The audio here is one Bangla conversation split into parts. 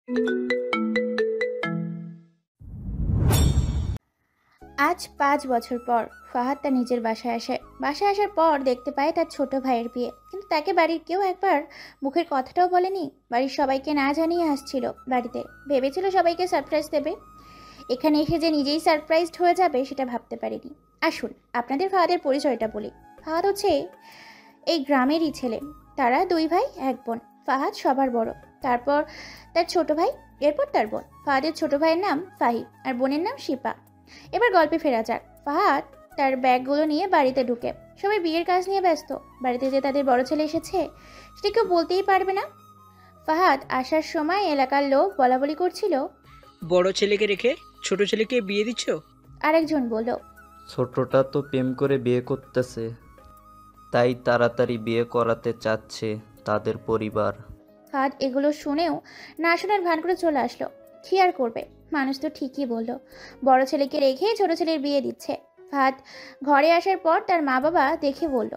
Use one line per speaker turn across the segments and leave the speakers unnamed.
আজ ৫ বছর পর ফাহাদ তার নিজের বাসায় আসার পর দেখতে পায় তার ছোট ভাইয়ের বিয়ে, কিন্তু তাকে বাড়ির কেউ একবার মুখের কথাটাও বলেনি। বাড়ির সবাইকে না জানিয়ে আসছিল বাড়িতে, ভেবেছিল সবাইকে সারপ্রাইজ দেবে। এখানে এসে যে নিজেই সারপ্রাইজড হয়ে যাবে সেটা ভাবতে পারিনি। আসুন আপনাদের ফাহাদের পরিচয়টা বলি। ফাহাদ হচ্ছে এই গ্রামেরই ছেলে। তারা 2 ভাই 1 বোন। ফাহাদ সবার বড়, তারপর তার ছোট ভাই, এরপর তার বোন। ফাহাদের ছোট ভাইয়ের নাম ফাহিম আর বোনের নাম শিপা। এবার গল্পে ফেরা যাক। ফাহাদ তার ব্যাগগুলো নিয়ে বাড়িতে ঢুকে। সবাই বিয়ের কাজ নিয়ে ব্যস্ত। বাড়িতে যে তাদের বড় ছেলে এসেছে সেটা কেউ বলতেই পারবে না। ফাহাদ আসার সময় এলাকার লোক বলাবলি করছিল,
বড় ছেলেকে রেখে ছোট ছেলেকে বিয়ে দিচ্ছ?
আরেকজন বলল,
ছোটটা তো প্রেম করে বিয়ে করতেছে, তাই তাড়াতাড়ি বিয়ে করাতে চাচ্ছে তাদের পরিবার।
ফাহাদ এগুলো শুনেও না শোনার ভান করে চলে আসলো। কি আর করবে, মানুষ তো ঠিকই বলল, বড় ছেলেকে রেখে ছোট ছেলের বিয়ে দিচ্ছে। ফাহাদ ঘরে আসার পর তার মা বাবা দেখে বলল,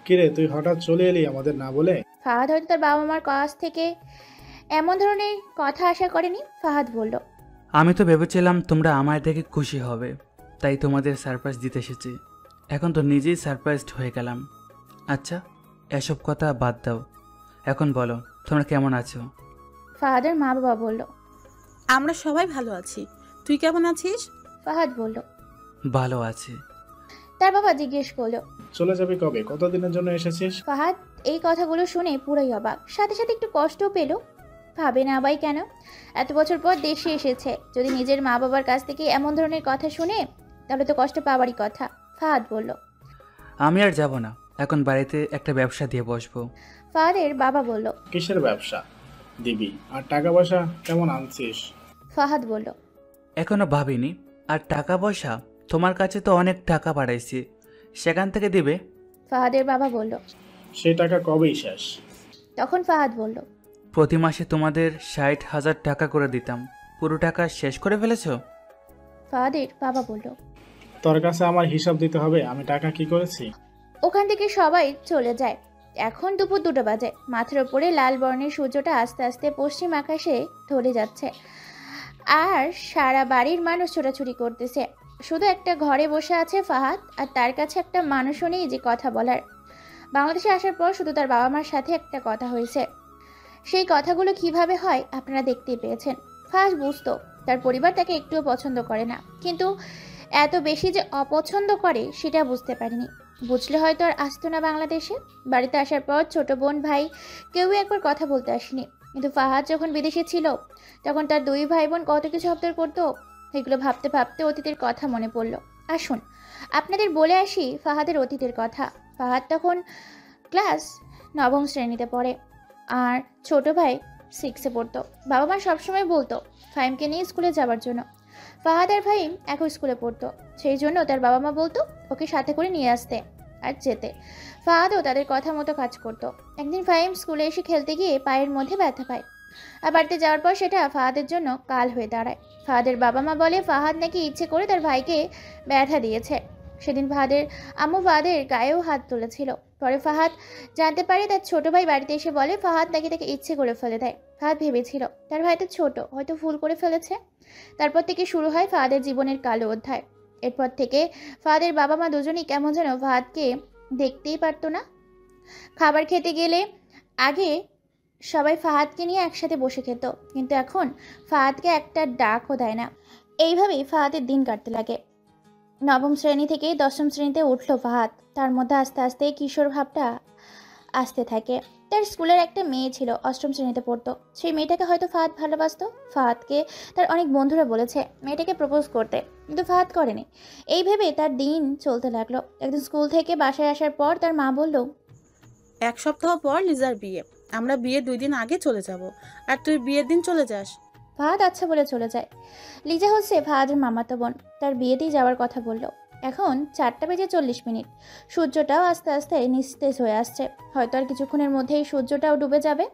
কিরে তুই হঠাৎ চলে এলি আমাদের না বলে?
ফাহাদ হয়তো তার বাবা মার কাছ থেকে এমন ধরনের কথা আশা করেনি। ফাহাদ বলল,
আমি তো ভেবেছিলাম তোমরা আমায় দেখে খুশি হবে, তাই তোমাদের সারপ্রাইজ দিতে এসেছি। এখন তো নিজেই সারপ্রাইজড হয়ে গেলাম। আচ্ছা, এসব কথা বাদ দাও, এখন বলো তোমরা কেমন আছো?
ফাহাদের মা বাবা বলল,
আমরা সবাই ভালো আছি, তুই কেমন আছিস?
ফাহাদ বলল।
ভালো আছি।
তার বাবা জিজ্ঞেস করলো,
চলে যাবি কবে? কতদিনের জন্য এসেছিস?
ফাহাদ এই কথাগুলো শুনে পুরোই অবাক, সাথে সাথে একটু কষ্টও পেল। ভাবে না ভাই কেন এত বছর পর দেশে এসেছে, যদি নিজের মা বাবার কাছ থেকে এমন ধরনের কথা শুনে তাহলে তো কষ্ট পাওয়ারই কথা। ফাহাদ বলল,
আমি আর যাব না, এখন বাড়িতে একটা ব্যবসা দিয়ে বসবো।
ফাহাদের বাবা বলল,
কিসের ব্যবসা দিবি? আর টাকা পয়সা কেমন আনছিস?
ফাহাদ বলল,
এখনো ভাবিনি। আর টাকা পয়সা, তোমার কাছে তো অনেক টাকা পাঠাইছি, সেখান থেকে দিবে।
ফাহাদের বাবা বলল।
সেই টাকা কবেই শেষ?
তখন ফাহাদ বলল,
প্রতি মাসে তোমাদের 60,000 টাকা করে দিতাম, পুরো টাকা শেষ করে ফেলেছো?
ফাহাদের বাবা বলল।
তোর কাছে আমার হিসাব দিতে হবে আমি টাকা কি করেছি।
ওখান থেকে সবাই চলে যায়। এখন দুপুর 2টা বাজে। মাথার উপরে লাল বর্ণের সূর্যটা আস্তে আস্তে পশ্চিম আকাশে ধরে যাচ্ছে, আর সারা বাড়ির মানুষ ছোটাছুটি করতেছে। শুধু একটা ঘরে বসে আছে ফাহাদ, আর তার কাছে একটা মানুষও নেই যে কথা বলার। বাংলাদেশে আসার পর শুধু তার বাবা মার সাথে একটা কথা হয়েছে, সেই কথাগুলো কিভাবে হয় আপনারা দেখতেই পেয়েছেন। ফাহাদ বুঝতো তার পরিবার তাকে একটুও পছন্দ করে না, কিন্তু এত বেশি যে অপছন্দ করে সেটা বুঝতে পারিনি। বুঝলে হয়তো আর আসতো না বাংলাদেশে। বাড়িতে আসার পর ছোট বোন ভাই কেউই একবার কথা বলতে আসেনি, কিন্তু ফাহাদ যখন বিদেশে ছিল তখন তার 2 ভাই বোন কত কিছু আবদার করতো। এগুলো ভাবতে ভাবতে অতীতের কথা মনে পড়ল। আসুন আপনাদের বলে আসি ফাহাদের অতীতের কথা। ফাহাদ তখন ক্লাস 9ম শ্রেণীতে পড়ে, আর ছোট ভাই 6-এ পড়তো। বাবা মা সবসময় বলতো ফাহিমকে নিয়ে স্কুলে যাওয়ার জন্য। ফাহাদ আর ফাহিম একই স্কুলে পড়তো, সেই জন্য তার বাবা মা বলতো ওকে সাথে করে নিয়ে আসতে আর যেতে। ফাহাদও তাদের কথা মতো কাজ করতো। একদিন ফাহিম স্কুলে এসে খেলতে গিয়ে পায়ের মধ্যে ব্যথা পায়, আর বাড়িতে যাওয়ার পর সেটা ফাহাদের জন্য কাল হয়ে দাঁড়ায়। ফাহাদের বাবা মা বলে ফাহাদ নাকি ইচ্ছে করে তার ভাইকে ব্যথা দিয়েছে। সেদিন ফাহাদের আম্মু ফাহাদের গায়েও হাত তুলেছিল। পরে ফাহাদ জানতে পারে তার ছোট ভাই বাড়িতে এসে বলে ফাহাদ নাকি তাকে ইচ্ছে করে ফেলে দেয়। ফাহাদ ভেবেছিল তার ভাই তো ছোট, হয়তো ভুল করে ফেলেছে। তারপর থেকে শুরু হয় ফাহাদের জীবনের কালো অধ্যায়। এরপর থেকে ফাহাদের বাবা মা দুজনেই কেমন যেন ফাহাদকে দেখতেই পারতো না। খাবার খেতে গেলে আগে সবাই ফাহাদকে নিয়ে একসাথে বসে খেত, কিন্তু এখন ফাহাদকে একটা ডাকও দেয় না। এইভাবেই ফাহাদের দিন কাটতে লাগে। 9ম শ্রেণী থেকে 10ম শ্রেণীতে উঠলো ফাহাদ। তার মধ্যে আস্তে আস্তে কিশোর ভাবটা আসতে থাকে। তার স্কুলের একটা মেয়ে ছিল, 8ম শ্রেণীতে পড়তো। সেই মেয়েটাকে হয়তো ফাহাদ ভালোবাসতো। ফাহাদকে তার অনেক বন্ধুরা বলেছে মেয়েটাকে প্রপোজ করতে, কিন্তু ফাহাদ করেনি। এই ভেবে তার দিন চলতে লাগলো। একদিন স্কুল থেকে বাসায় আসার পর তার মা বলল,
1 সপ্তাহ পর লিজার বিয়ে, আমরা বিয়ের 2 দিন আগে চলে যাব, আর তুই বিয়ের দিন চলে যাস।
ফাহাদ আচ্ছা বলে চলে যায়। লিজা হচ্ছে ফাহাদের মামাতো বোন, তার বিয়েতেই যাওয়ার কথা বলল। এখন 4:40। সূর্যটাও আস্তে আস্তে নিস্তেজ হয়ে আসছে, হয়তো আর কিছুক্ষণের মধ্যেই সূর্যটাও ডুবে যাবে।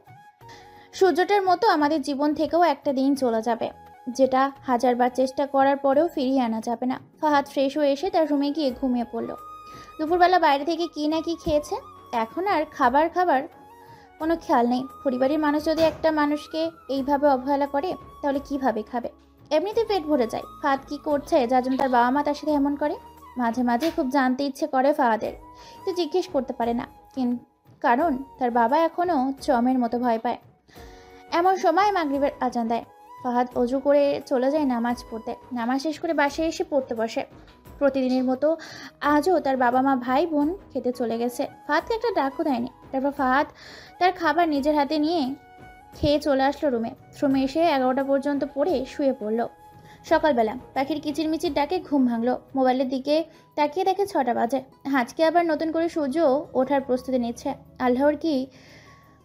সূর্যটার মতো আমাদের জীবন থেকেও একটা দিন চলে যাবে, যেটা হাজারবার চেষ্টা করার পরেও ফিরিয়ে আনা যাবে না। ফাহাদ ফ্রেশ হয়ে এসে তার রুমে গিয়ে ঘুমিয়ে পড়ল। দুপুরবেলা বাইরে থেকে কি না কি খেয়েছে, এখন আর খাবার কোনো খেয়াল নেই। পরিবারের মানুষ যদি একটা মানুষকে এইভাবে অবহেলা করে তাহলে কিভাবে খাবে? এমনিতে পেট ভরে যায়। ফাহাদ কি করছে যার জন্য তার বাবা মা তার সাথে এমন করে? মাঝে মাঝে খুব জানতে ইচ্ছে করে ফাহাদের, কিন্তু জিজ্ঞেস করতে পারে না। কারণ তার বাবা এখনও চমের মতো ভয় পায়। এমন সময় মাগরিবের আজান দেয়। ফাহাদ অজু করে চলে যায় নামাজ পড়তে। নামাজ শেষ করে বাসায় এসে পড়তে বসে। প্রতিদিনের মতো আজও তার বাবা মা ভাই বোন খেতে চলে গেছে। ফাহাদকে একটা ডাকও দেয়নি। তারপর ফাহাদ তার খাবার নিজের হাতে নিয়ে খেয়ে চলে আসলো রুমে। রুমে এসে 11টা পর্যন্ত পড়ে শুয়ে পড়লো। সকালবেলা পাখির কিচিরমিচির ডাকে ঘুম ভাঙলো। মোবাইলের দিকে তাকিয়ে দেখে 6টা বাজে। আজকে আবার নতুন করে সূর্য ওঠার প্রস্তুতি নিচ্ছে। আল্লাহর কি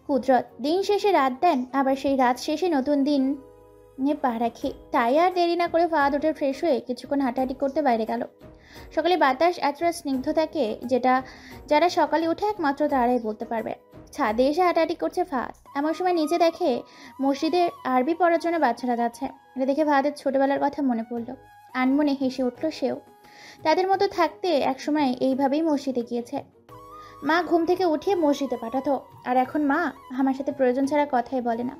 কুদরত! দিন শেষে রাত দেন, আবার সেই রাত শেষে নতুন দিন নিয়ে পা রাখি। তাই আর দেরি না করে ফাহাদ উঠে ফ্রেশ হয়ে কিছুক্ষণ হাঁটাহাঁটি করতে বাইরে গেল। সকালে বাতাস এতটা স্নিগ্ধ থাকে যেটা যারা সকালে উঠে একমাত্র তারাই বলতে পারবে। ছাদে এসে হাঁটাহাঁটি করছে ফাহাদ। এমন সময় নিচে দেখে মসজিদে আরবি পড়ার জন্য বাচ্চারা যাচ্ছে। এটা দেখে ফাহাদের ছোটবেলার কথা মনে পড়ল। আনমনে হেসে উঠল সেও। তাদের মতো থাকতে একসময় এইভাবেই মসজিদে গিয়েছে। মা ঘুম থেকে উঠিয়ে মসজিদে পাঠাতো, আর এখন মা আমার সাথে প্রয়োজন ছাড়া কথাই বলে না।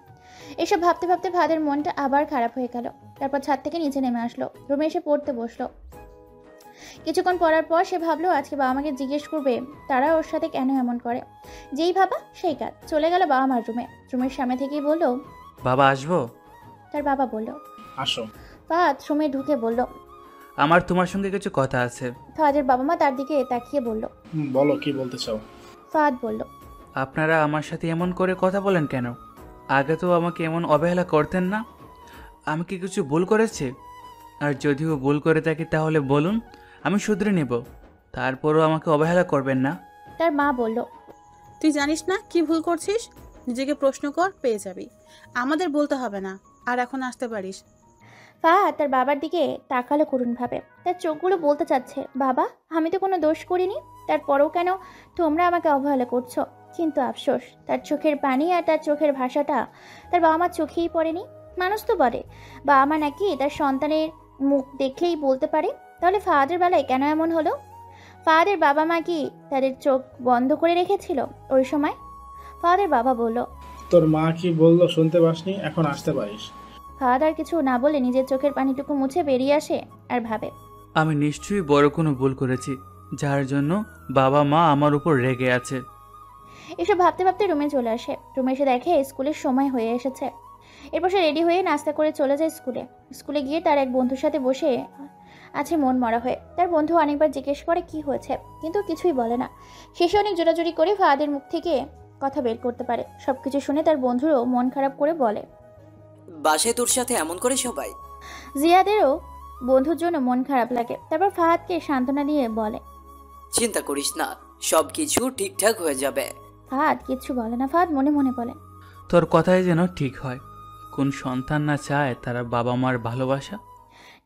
এসব ভাবতে ভাবতে ফাহাদের মনটা আবার খারাপ হয়ে গেল। তারপর ছাদ থেকে নিচে নেমে আসলো। রুমে এসে পড়তে বসলো। কিছুক্ষণ পড়ার পর সে ভাবলো আজকে বাবা মাকে জিজ্ঞেস করবে তারা ওর সাথে কেন এমন করে। যেই ভাবা সেই কাজ। চলে গেল বাবা মার রুমে। রুমের সামনে থেকেই বলল,
বাবা আসবো?
তার বাবা বলল।
আসো।
ফাহাদ রুমে ঢুকে বলল,
আমার তোমার সঙ্গে কিছু কথা আছে।
ফাহাদের বাবা মা তার দিকে তাকিয়ে বলল।
বলো, কি বলতে চাও?
ফাহাদ বলল,
আপনারা আমার সাথে এমন করে কথা বলেন কেন? আগে তো আমাকে এমন অবহেলা করতেন না। আমি কি কিছু ভুল করেছি? আর যদিও ভুল করে থাকি তাহলে বলুন, আমি শুধরে নেব। তারপরও আমাকে অবহেলা করবেন না।
তার মা বলল,
তুই জানিস না কি ভুল করছিস? নিজেকে প্রশ্ন কর, পেয়ে যাবি। আমাদের বলতে হবে না। আর এখন আসতে পারিস।
ফাহাদ তার বাবার দিকে তাকালো করুণভাবে। তার চোখগুলো বলতে চাচ্ছে, বাবা আমি তো কোনো দোষ করিনি, তারপরেও কেন তোমরা আমাকে অবহেলা করছো? কিন্তু আফসোস, তার চোখের পানি আর তার চোখের ভাষাটা তার বাবা মার চোখেই পড়েনি। মানুষ তো বলে বাবা মা নাকি তার সন্তানের মুখ দেখলেই বলতে পারে। তাহলে ফাহাদের বেলায় কেন এমন হলো? ফাহাদের বাবা মা কি তাদের চোখ বন্ধ করে রেখেছিল ওই সময়? ফাহাদের বাবা বলল,
তোর মা কি বললো শুনতে পাসনি? এখন আসতে পারিস।
ফাহাদ আর কিছু না বলে নিজের চোখের পানিটুকু মুছে বেরিয়ে আসে আর ভাবে,
আমি নিশ্চয়ই বড় কোনো ভুল করেছি, যার জন্য বাবা মা আমার উপর রেগে আছে।
এসব ভাবতে ভাবতে রুমে চলে আসে। রুমে এসে দেখে স্কুলের সময় হয়ে এসেছে। এরপর সে রেডি হয়ে নাস্তা করে চলে যায় স্কুলে। স্কুলে গিয়ে তার এক বন্ধুর সাথে বসে আছে মন মরা হয়ে। তার বন্ধু অনেকবার জিজ্ঞেস করে কি হয়েছে, কিন্তু কিছুই বলে না। শেষে অনেক জোরাজুরি করে ফাহাদের মুখ থেকে কথা বের করতে পারে। সবকিছু শুনে তার বন্ধুরও মন খারাপ করে বলে,
বাসায় তোর সাথে এমন করে সবাই?
জিয়াদেরও বন্ধুর জন্য মন খারাপ লাগে। তারপর ফাহাদকে সান্ত্বনা দিয়ে বলে,
চিন্তা করিস না, সব কিছু ঠিকঠাক হয়ে যাবে।
ফাহাদ কিচ্ছু বলে না। ফাহাদ মনে মনে বলে,
তোর কথাই যেন ঠিক হয়। কোন সন্তান না চায় তারা বাবা মার ভালোবাসা?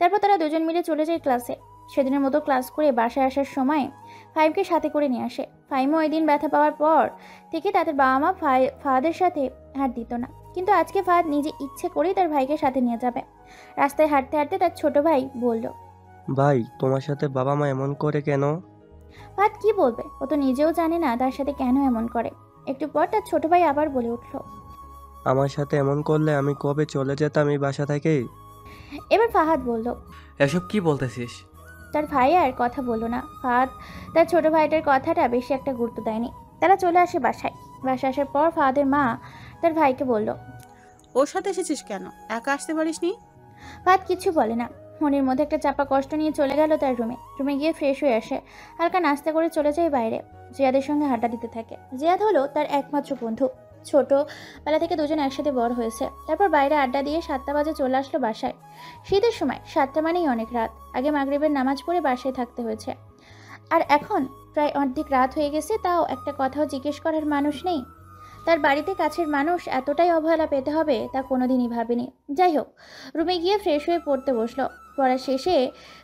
তারপর তারা দুজন মিলে চলে যায় ক্লাসে। সেদিনের মতো ক্লাস করে বাসায় আসার সময় ফাইমকে সাথে করে নিয়ে আসে। ফাইমও ওই দিন ব্যথা পাওয়ার পর থেকে তাদের বাবা মা ফাহাদের সাথে হাত দিত না, কিন্তু আজকে ফাহাদ নিজে ইচ্ছে করেই তার ভাইকে সাথে নিয়ে যাবে। রাস্তায় হাঁটতে হাঁটতে তার ছোট ভাই বলল,
ভাই তোমার সাথে বাবা মা এমন করে কেন?
ফাহাদ কি বলবে, ও তো নিজেও জানে না তার সাথে কেন এমন করে। একটু পর তার ছোট ভাই আবার বলে উঠল,
আমার সাথে এমন করলে আমি কবে চলে যেতাম এই বাসা থেকে।
এবার ফাহাদ বলল,
এসব কি বলতেছিস?
তার ভাই আর কথা বলল না। ফাহাদ তার ছোট ভাইটার কথাটা বেশি একটা গুরুত্ব দেয়নি। তারা চলে আসে বাসায়। বাসায় আসার পর ফাহাদের মা তার ভাইকে বলল,
ওর সাথে এসেছিস কেন? একা আসতে পারিসনি?
ফাহাদ কিছু বলে না। মনের মধ্যে একটা চাপা কষ্ট নিয়ে চলে গেল তার রুমে। রুমে গিয়ে ফ্রেশ হয়ে আসে, হালকা নাস্তা করে চলে যায় বাইরে। জিয়াদের সঙ্গে আড্ডা দিতে থাকে। জিয়াদ হলো তার একমাত্র বন্ধু। ছোটবেলা থেকে দুজন একসাথে বড় হয়েছে। তারপর বাইরে আড্ডা দিয়ে 7টা বাজে চলে আসলো বাসায়। শীতের সময় 7টা মানেই অনেক রাত। আগে মাগরিবের নামাজ পড়ে বাসায় থাকতে হয়েছে, আর এখন প্রায় অর্ধেক রাত হয়ে গেছে, তাও একটা কথাও জিজ্ঞেস করার মানুষ নেই। তার বাড়িতে কাছের মানুষ এতটাই অবহেলা পেতে হবে তা কোনোদিনই ভাবেনি। যাই হোক, রুমে গিয়ে ফ্রেশ হয়ে পড়তে বসলো। পড়া শেষে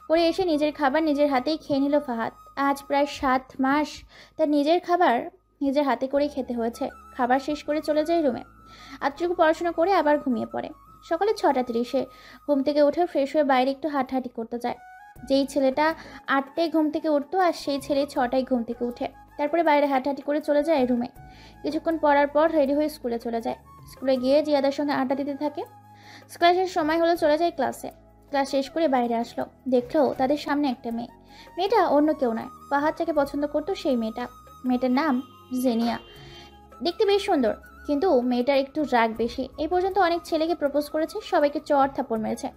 পড়ে এসে নিজের খাবার নিজের হাতেই খেয়ে নিল ফাহাদ। আজ প্রায় 7 মাস তার নিজের খাবার নিজের হাতে করেই খেতে হয়েছে। খাবার শেষ করে চলে যায় রুমে। আজটুকু পড়াশোনা করে আবার ঘুমিয়ে পড়ে। সকালে 6:30 ঘুম থেকে উঠে ফ্রেশ হয়ে বাইরে একটু হাঁটাহাঁটি করতে যায়। যেই ছেলেটা 8টায় ঘুম থেকে উঠতো আর সেই ছেলে 6টায় ঘুম থেকে উঠে। তারপরে বাইরে হাঁটাহাঁটি করে চলে যায় রুমে। কিছুক্ষণ পড়ার পর রেডি হয়ে স্কুলে চলে যায়। স্কুলে গিয়ে জিয়াদের সঙ্গে আড্ডা দিতে থাকে। ক্লাসের সময় হলো চলে যায় ক্লাসে। ক্লাস শেষ করে বাইরে আসলো, দেখলো তাদের সামনে একটা মেয়ে। মেয়েটা অন্য কেউ নয়, ফাহাদ যাকে পছন্দ করতো সেই মেয়েটা। মেয়েটার নাম জেনিয়া। দেখতে বেশ সুন্দর, কিন্তু মেয়েটার একটু রাগ বেশি। এই পর্যন্ত অনেক ছেলেকে প্রপোজ করেছে, সবাইকে চড় থাপ্পড় মেরেছে,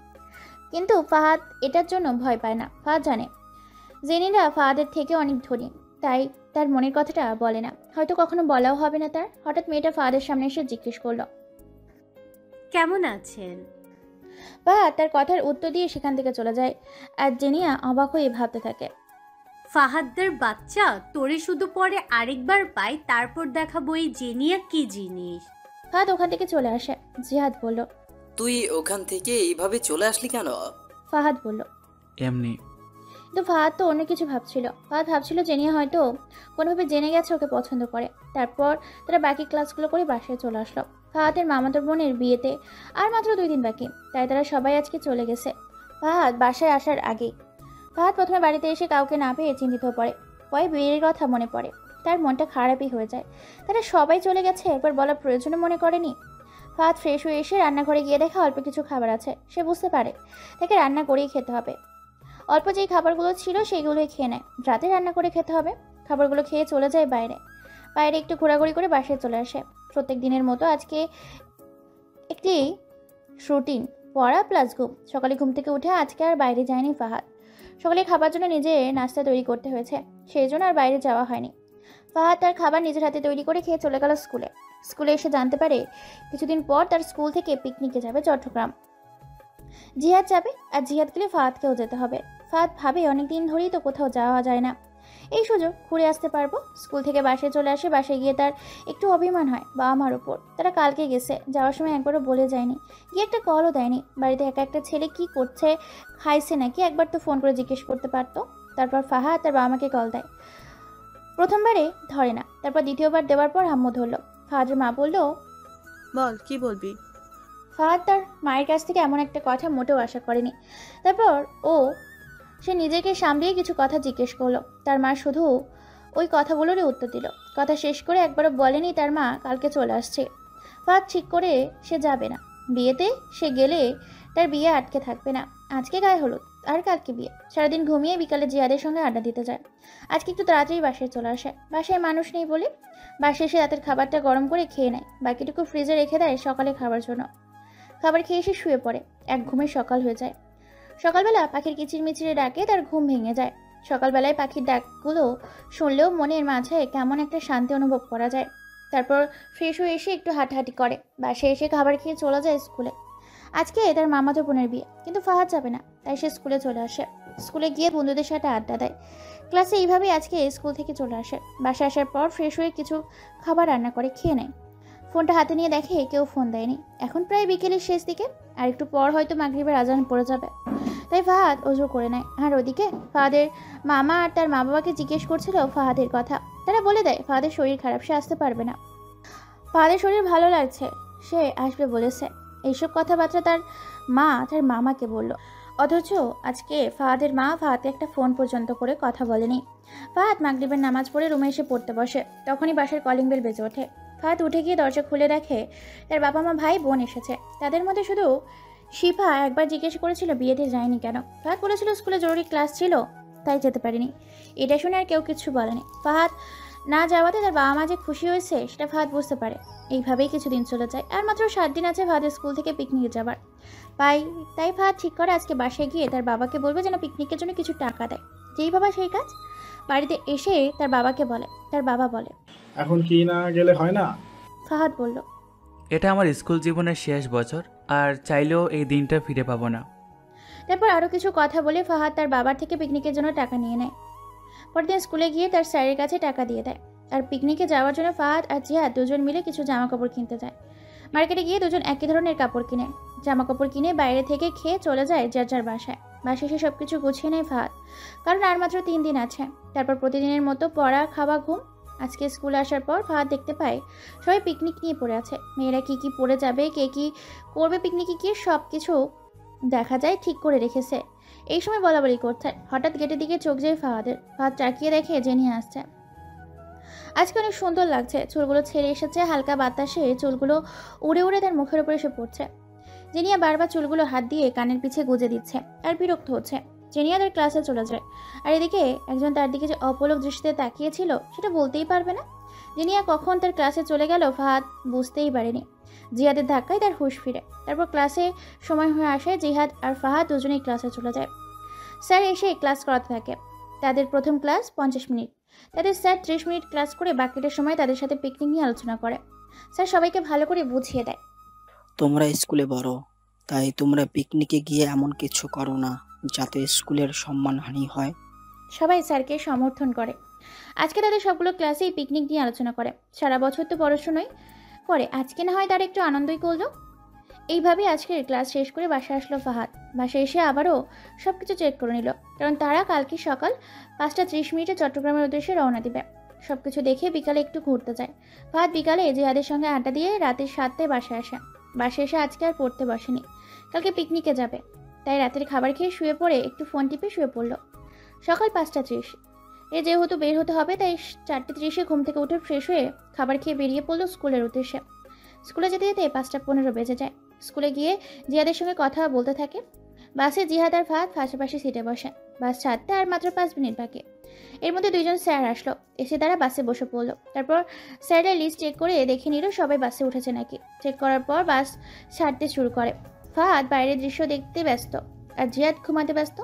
কিন্তু ফাহাদ এটার জন্য ভয় পায় না। ফাহাদ জানে জেনিরা ফাহাদের থেকে অনেক ধনী, তাই তার মনের কথাটা বলে না, হয়তো কখনো বলাও হবে না তার। হঠাৎ মেয়েটা ফাহাদের সামনে এসে জিজ্ঞেস করলো,
কেমন আছেন?
ফাহাদ তার কথার উত্তর দিয়ে সেখান থেকে চলে যায়। আর জেনিয়া অবাক হয়ে ভাবতে থাকে,
ফাহাদদের বাচ্চা তোরে শুধু পরে আরেকবার পাই, তারপর দেখাবো এই জেনিয়া কি জিনিস।
ফাহাদ ওখান থেকে চলে আসে। জিহাদ বলল,
তুই ওখান থেকে এইভাবে চলে আসলি কেন?
ফাহাদ বলল,
এমনি।
কিন্তু ফাহাদ তো অন্য কিছু ভাবছিল। ফাহাদ ভাবছিল জেনিয়া হয়তো কোনোভাবে জেনে গেছে ওকে পছন্দ করে। তারপর তারা বাকি ক্লাসগুলো করে বাসায় চলে আসলো। ফাহাদের মামাতো বোনের বিয়েতে আর মাত্র 2 দিন বাকি, তাই তারা সবাই আজকে চলে গেছে। ফাহাদ বাসায় আসার আগেই ফাহাদ প্রথমে বাড়িতে এসে কাউকে না পেয়ে চিন্তিত পড়ে। পরে বিয়ের কথা মনে পড়ে, তার মনটা খারাপই হয়ে যায়। তারা সবাই চলে গেছে, একবার বলার প্রয়োজনও মনে করেনি। ফাহাদ ফ্রেশ হয়ে এসে রান্নাঘরে গিয়ে দেখে অল্প কিছু খাবার আছে। সে বুঝতে পারে তাকে রান্না করেই খেতে হবে। অল্প যেই খাবারগুলো ছিল সেইগুলোই খেয়ে নেয়, রাতে রান্না করে খেতে হবে। খাবারগুলো খেয়ে চলে যায় বাইরে। বাইরে একটু ঘোরাঘুরি করে বাসায় চলে আসে। প্রত্যেক দিনের মতো আজকে একটি রুটিন, পড়া প্লাস ঘুম। সকালে ঘুম থেকে উঠে আজকে আর বাইরে যায়নি ফাহাদ। সকালে খাবার জন্য নিজে নাস্তা তৈরি করতে হয়েছে, সেই জন্য আর বাইরে যাওয়া হয়নি। ফাহাদ তার খাবার নিজের হাতে তৈরি করে খেয়ে চলে গেল স্কুলে। স্কুলে এসে জানতে পারে কিছুদিন পর তার স্কুল থেকে পিকনিকে যাবে চট্টগ্রাম। জিহাদ যাবে, আর জিহাদ গেলে ফাহাদকেও যেতে হবে। ফাহাদ ভাবে অনেকদিন ধরেই তো কোথাও যাওয়া যায় না, এই সুযোগ ঘুরে আসতে পারবো। স্কুল থেকে বাসায় চলে আসে। বাসায় গিয়ে তার একটু অভিমান হয় বাবা মার উপর। তারা কালকে গেছে, যাওয়ার সময় একবারও বলে যায়নি, গিয়ে একটা কলও দেয়নি। বাড়িতে একা একটা ছেলে কি করছে, খাইছে নাকি, একবার তো ফোন করে জিজ্ঞেস করতে পারতো। তারপর ফাহাদ তার বাবা মাকে কল দেয়। প্রথমবারে ধরে না, তারপর দ্বিতীয়বার দেওয়ার পর আম্মু ধরলো। ফাহাদের মা বলল,
বল কি বলবি।
ফাহাদ তার মায়ের কাছ থেকে এমন একটা কথা মোটেও আশা করেনি। তারপর সে নিজেকে সামলিয়ে কিছু কথা জিজ্ঞেস করলো। তার মা শুধু ওই কথাগুলোরই উত্তর দিল। কথা শেষ করে একবারও বলেনি তার মা কালকে চলে আসছে। ফাহাদ ঠিক করে সে যাবে না বিয়েতে। সে গেলে তার বিয়ে আটকে থাকবে না। আজকে গায়ে হলুদ আর কালকে বিয়ে। সারাদিন ঘুমিয়ে বিকালে জিয়াদের সঙ্গে আড্ডা দিতে যায়। আজকে একটু তাড়াতাড়ি বাসায় চলে আসে। বাসায় মানুষ নেই বলে বাসায় এসে রাতের খাবারটা গরম করে খেয়ে নেয়, বাকিটুকু ফ্রিজে রেখে দেয় সকালে খাবার জন্য। খাবার খেয়ে এসে শুয়ে পড়ে। এক ঘুমে সকাল হয়ে যায়। সকালবেলা পাখির কিচিরমিচিরে ডাকে তার ঘুম ভেঙে যায়। সকালবেলায় পাখির ডাকগুলো শুনলেও মনের মাঝে কেমন একটা শান্তি অনুভব করা যায়। তারপর ফ্রেশ হয়ে এসে একটু হাঁটাহাঁটি করে। বাসায় এসে খাবার খেয়ে চলে যায় স্কুলে। আজকে তার মামাতো বোনের বিয়ে, কিন্তু ফাহাদ যাবে না, তাই সে স্কুলে চলে আসে। স্কুলে গিয়ে বন্ধুদের সাথে আড্ডা দেয়। ক্লাসে এইভাবেই আজকে স্কুল থেকে চলে আসে। বাসায় আসার পর ফ্রেশ হয়ে কিছু খাবার রান্না করে খেয়ে নেয়। ফোনটা হাতে নিয়ে দেখে কেউ ফোন দেয়নি। এখন প্রায় বিকেলের শেষ দিকে, আর একটু পর হয়তো মাগরিবের আজান পড়ে যাবে। তাই ফাহাদ ওযু করে নেয়। আর ওদিকে ফাহাদের মামা আর তার মা বাবাকে জিজ্ঞেস করছিল ফাহাদের কথা। তারা বলে দেয় ফাহাদের শরীর খারাপ, সে আসতে পারবে না। ফাহাদের শরীর ভালো লাগছে, সে আসবে বলেছে। এইসব কথাবার্তা তার মা তার মামাকে বলল, অথচ আজকে ফাহাদের মা ফাহাদকে একটা ফোন পর্যন্ত করে কথা বলেনি। ফাহাদ মাগরিবের নামাজ পড়ে রুমে এসে পড়তে বসে। তখনই বাসার কলিং বেল বেজে ওঠে। ফাহাদ উঠে গিয়ে দরজা খুলে দেখে তার বাবা মা ভাই বোন এসেছে। তাদের মধ্যে শুধু শিফা একবার জিজ্ঞেস করেছিল বিয়েতে যায়নি কেন। ফাহাদ বলেছিল স্কুলে জরুরি ক্লাস ছিল, তাই যেতে পারিনি। এটা শুনে আর কেউ কিছু বলেনি। ফাহাদ না যাওয়াতে তার বাবা মা যে খুশি হয়েছে সেটা ফাহাদ বুঝতে পারে। এইভাবেই কিছুদিন চলে যায়। আর মাত্র 7 দিন আছে ফাহাদের স্কুল থেকে পিকনিকে যাবার। তাই ফাহাদ ঠিক করে আজকে বাসায় গিয়ে তার বাবাকে বলবে যেন পিকনিকের জন্য কিছু টাকা দেয়। যেই বাবা সেই কাজ। বাড়িতে এসে তার বাবাকে বলে। তার বাবা বলে,
এখন কি না গেলে হয় না?
ফাহাদ বলল,
এটা আমার স্কুল জীবনের শেষ বছর, আর চাইলেও এই দিনটা ফিরে পাবো না।
তারপর আরও কিছু কথা বলে ফাহাদ তার বাবার থেকে পিকনিকের জন্য টাকা নিয়ে নেয়। পরদিন স্কুলে গিয়ে তার স্যারের কাছে টাকা দিয়ে দেয়। আর পিকনিকে যাওয়ার জন্য ফাহাদ আর জিহাদ দুজন মিলে কিছু জামা কাপড় কিনতে যায়। মার্কেটে গিয়ে দুজন একই ধরনের কাপড় কিনে, জামা কাপড় কিনে বাইরে থেকে খেয়ে চলে যায় যার যার বাসায়। বাসায় এসে সব কিছু গুছিয়ে নেয় ফাহাদ, কারণ আর মাত্র 3 দিন আছে। তারপর প্রতিদিনের মতো পড়া, খাওয়া, ঘুম। আজকে স্কুলে আসার পর ফাহাদ দেখতে পায় সবাই পিকনিক নিয়ে পড়ে আছে। মেয়েরা কি কি পরে যাবে, কে কি করবে পিকনিকে গিয়ে, সব কিছু দেখা যায় ঠিক করে রেখেছে। এই সময় বলাবলি করছে। হঠাৎ গেটের দিকে চোখ যায় ফাহাদের। ফাহাদ তাকিয়ে দেখে জেনিয়া আসছে। আজকে অনেক সুন্দর লাগছে, চুলগুলো ছেড়ে এসেছে, হালকা বাতাসে চুলগুলো উড়ে উড়ে তার মুখের উপর এসে পড়ছে। জেনিয়া বারবার চুলগুলো হাত দিয়ে কানের পিছে গুজে দিচ্ছে আর বিরক্ত হচ্ছে। জেনিয়া তার ক্লাসে চলে যায়, আর এদিকে একজন তার দিকে যে অপলক দৃষ্টিতে তাকিয়েছিল সেটা বলতেই পারবে না। জেনিয়া কখন তার ক্লাসে চলে গেল ফাহাদ বুঝতেই পারেনি। জিহাদের ধাক্কায় তার হুঁশ ফিরে। তারপর ক্লাসে সময় হয়ে আসে, জিহাদ আর ফাহাদ দুজনেই ক্লাসে চলে যায়। স্যার এসে ক্লাস করাতে থাকে। তাদের প্রথম ক্লাস 50 মিনিট। তাদের স্যার 30 মিনিট ক্লাস করে বাকিটার সময় তাদের সাথে পিকনিক নিয়ে আলোচনা করে। স্যার সবাইকে ভালো করে বুঝিয়ে দেয়।
তোমরা স্কুলে বড়, তাই তোমরা পিকনিকে গিয়ে এমন কিছু করো না যাতে স্কুলের সম্মানহানি হয়।
সবাই স্যারকে সমর্থন করে। আজকে তাদের সবগুলো ক্লাসেই পিকনিক নিয়ে আলোচনা করে। সারা বছর তো পড়াশোনাই করে, আজকে না হয় তার একটু আনন্দই করলো। এইভাবে আজকের ক্লাস শেষ করে বাসায় আসলো ফাহাদ। বাসায় এসে আবারও সব কিছু চেক করে নিল, কারণ তারা কালকে সকাল 5:30 মিনিটে চট্টগ্রামের উদ্দেশ্যে রওনা দিবে। সব কিছু দেখে বিকালে একটু ঘুরতে যায়। ফাহাদ বিকালে জিহাদের সঙ্গে আড্ডা দিয়ে রাতে 7টায় বাসায় আসে। বাসায় এসে আজকে আর পড়তে বসেনি, কালকে পিকনিকে যাবে। তাই রাতের খাবার খেয়ে শুয়ে পড়ে একটু ফোন টিপে শুয়ে পড়ল। সকাল 5:30 যেহেতু বের হতে হবে, তাই 4:30 ঘুম থেকে উঠে ফ্রেশ হয়ে খাবার খেয়ে বেরিয়ে পড়লো স্কুলের উদ্দেশ্যে। স্কুলে যেতে যেতে 5:15 বেজে যায়। স্কুলে গিয়ে জিহাদের সঙ্গে কথা বলতে থাকে। বাসে জিহাদ আর ফাহাদ পাশাপাশি সিটে বসে। বাস ছাড়তে আর মাত্র 5 মিনিট বাকি। এর মধ্যে দুইজন স্যার আসলো, এসে তারা বাসে বসে পড়লো। তারপর স্যারের লিস্ট চেক করে দেখে নিল সবাই বাসে উঠেছে নাকি। চেক করার পর বাস ছাড়তে শুরু করে। ফাহাদ বাইরের দৃশ্য দেখতে ব্যস্ত আর জিহাদ ঘুমাতে ব্যস্ত।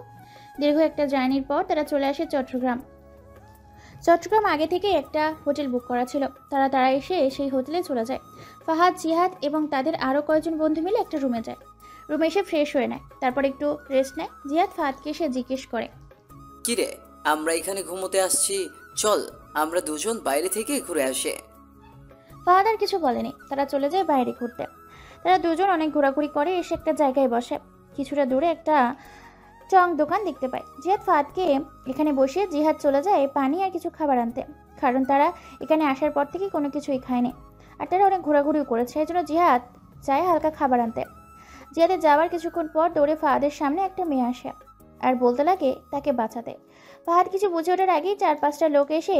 দীর্ঘ একটা জার্নির পর তারা চলে আসে চট্টগ্রাম। আগে থেকে একটা হোটেল বুক করা ছিল। তারা এসে সেই হোটেলে চলে যায়। ফাহাদ, জিহাদ এবং তাদের আরও কয়েকজন বন্ধু মিলে একটা রুমে যায়। রুমে এসে ফ্রেশ হয়ে নেয়, তারপর একটু রেস্ট নেয়। জিহাদ ফাহাদকে এসে জিজ্ঞেস করে,
কিরে, আমরা এখানে ঘুমোতে আসছি, চল আমরা দুজন বাইরে থেকে ঘুরে আসি।
ফাহাদ আর কিছু বলেনি, তারা চলে যায় বাইরে ঘুরতে। তারা দুজন অনেক ঘোরাঘুরি করে এসে একটা জায়গায় বসে। কিছুটা দূরে একটা চং দোকান দেখতে পায়। জিহাদ ফাহাদকে এখানে বসে জিহাদ চলে যায় পানি আর কিছু খাবার আনতে, কারণ তারা এখানে আসার পর থেকে কোনো কিছুই খায়নি আর তারা অনেক ঘোরাঘুরিও করেছে। এই জন্য জিহাদ চায় হালকা খাবার আনতে। জিহাদের যাওয়ার কিছুক্ষণ পর দৌড়ে ফাহাদের সামনে একটা মেয়ে আসে আর বলতে লাগে তাকে বাঁচাতে। ফাহাদ কিছু বুঝে ওঠার আগেই 4-5টা লোক এসে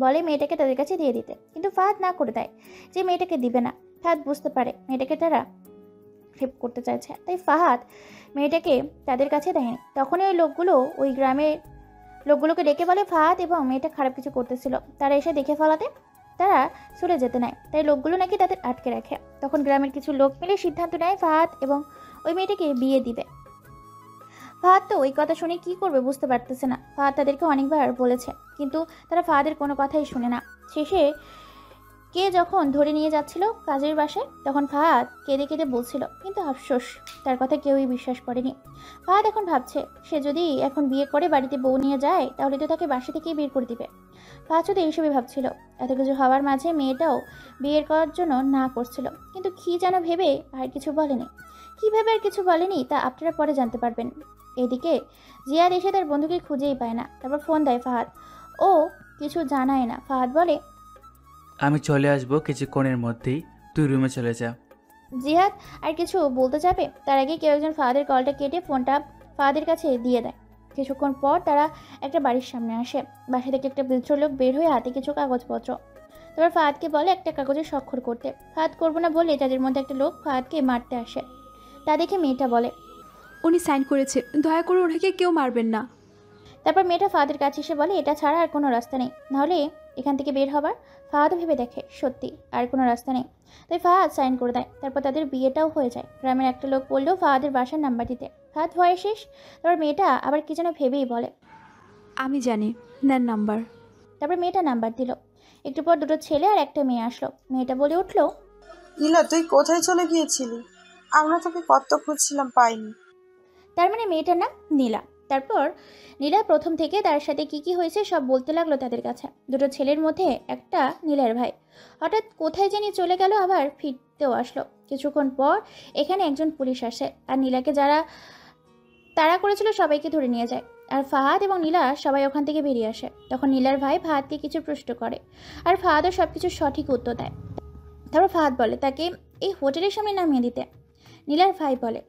বলে মেয়েটাকে তাদের কাছে দিয়ে দিতে, কিন্তু ফাহাদ না করে দেয় যে মেয়েটাকে দিবে না। ফাহাদ বুঝতে পারে মেয়েটাকে তারা রেপ করতে চাইছে, তাই ফাহাদ মেয়েটাকে তাদের কাছে দেয়নি। তখনই ওই গ্রামের লোকগুলোকে ডেকে বলে ফাহাদ এবং মেয়েটা খারাপ কিছু করতেছিল। তারা এসে দেখে ফেলাতে তারা চলে যেতে নেয়, তাই লোকগুলো নাকি তাদের আটকে রাখে। তখন গ্রামের কিছু লোক মিলে সিদ্ধান্ত নেয় ফাহাদ এবং ওই মেয়েটাকে বিয়ে দিবে। ফাহাদ তো ওই কথা শুনে কি করবে বুঝতে পারতেছে না। ফাহাদ তাদেরকে অনেকবার বলেছে, কিন্তু তারা ফাহাদের কোনো কথাই শুনে না। শেষে কে যখন ধরে নিয়ে যাচ্ছিল কাজের বাসায়, তখন ফাহাদ কেঁদে কেঁদে বলছিল, কিন্তু আফসোস তার কথা কেউই বিশ্বাস করেনি। ফাহাদ এখন ভাবছে সে যদি এখন বিয়ে করে বাড়িতে বউ নিয়ে যায় তাহলে তো তাকে বাসা থেকেই বের করে দিবে। ফাহাদ শুধু এইসবই ভাবছিল। এত কিছু হওয়ার মাঝে মেয়েটাও বিয়ের করার জন্য না করছিল, কিন্তু কি যেন ভেবে আর কিছু বলেনি। কীভাবে আর কিছু বলেনি তা আপনারা পরে জানতে পারবেন। এদিকে জিয়াদ এসে তার বন্ধুকে খুঁজেই পায় না। তারপর ফোন দেয় ফাহাদ, ও কিছু জানায় না। ফাহাদ বলে,
আমি চলে আসবো কিছুক্ষণের মধ্যেই, তুই রুমে চলে যা।
জিহাদ আর কিছু বলতে যাবে তার আগে কেউ একজন ফাহাদের কলটা কেটে ফোনটা ফাহাদের কাছে দিয়ে দেয়। কিছুক্ষণ পর তারা একটা বাড়ির সামনে আসে। বাসা থেকে একটা বৃদ্ধ লোক বের হয়ে হাতে কিছু কাগজপত্র। তারপর ফাহাদকে বলে একটা কাগজে স্বাক্ষর করতে। ফাহাদ করবো না বলে তাদের মধ্যে একটা লোক ফাহাদকে মারতে আসে। তা দেখে মেয়েটা বলে,
উনি সাইন করেছে, দয়া করে ওনাকে কেউ মারবেন না।
তারপর মেয়েটা ফাহাদের কাছে এসে বলে এটা ছাড়া আর কোনো রাস্তা নেই, নাহলে এখান থেকে বের হবার। ফাহাদও ভেবে দেখে সত্যি আর কোনো রাস্তা নেই, তাই ফাহাদ সাইন করে দেয়। তারপর তাদের বিয়েটাও হয়ে যায়। গ্রামের একটা লোক বললেও ফাহাদের বাসার নাম্বার দিতে। ফাহাদ ভয়ে শেষ। তারপর মেয়েটা আবার কি যেন ভেবেই বলে,
আমি জানি, নেন নাম্বার।
তারপর মেয়েটা নাম্বার দিল। একটু পর দুটো ছেলে আর একটা মেয়ে আসলো। মেয়েটা বলে উঠলো,
নীলা, তুই কোথায় চলে গিয়েছিলি? আমরা তোকে কত খুঁজছিলাম, পাইনি।
তার মানে মেয়েটার নাম নীলা। তারপর নীলা প্রথম থেকে তার সাথে কি হয়েছে সব বলতে লাগলো তাদের কাছে। দুটো ছেলের মধ্যে একটা নীলার ভাই হঠাৎ কোথায় জানি চলে গেল, আবার ফিরতেও আসলো। কিছুক্ষণ পর এখানে একজন পুলিশ আসে আর নীলাকে যারা তাড়া করেছিল সবাইকে ধরে নিয়ে যায়। আর ফাহাদ এবং নীলা সবাই ওখান থেকে বেরিয়ে আসে। তখন নীলার ভাই ফাহাদকে কিছু প্রশ্ন করে আর ফাহাদও সব কিছু সঠিক উত্তর দেয়। তারপর ফাহাদ বলে তাকে এই হোটেলের সামনে নামিয়ে দিতে। নীলার ভাই বলে,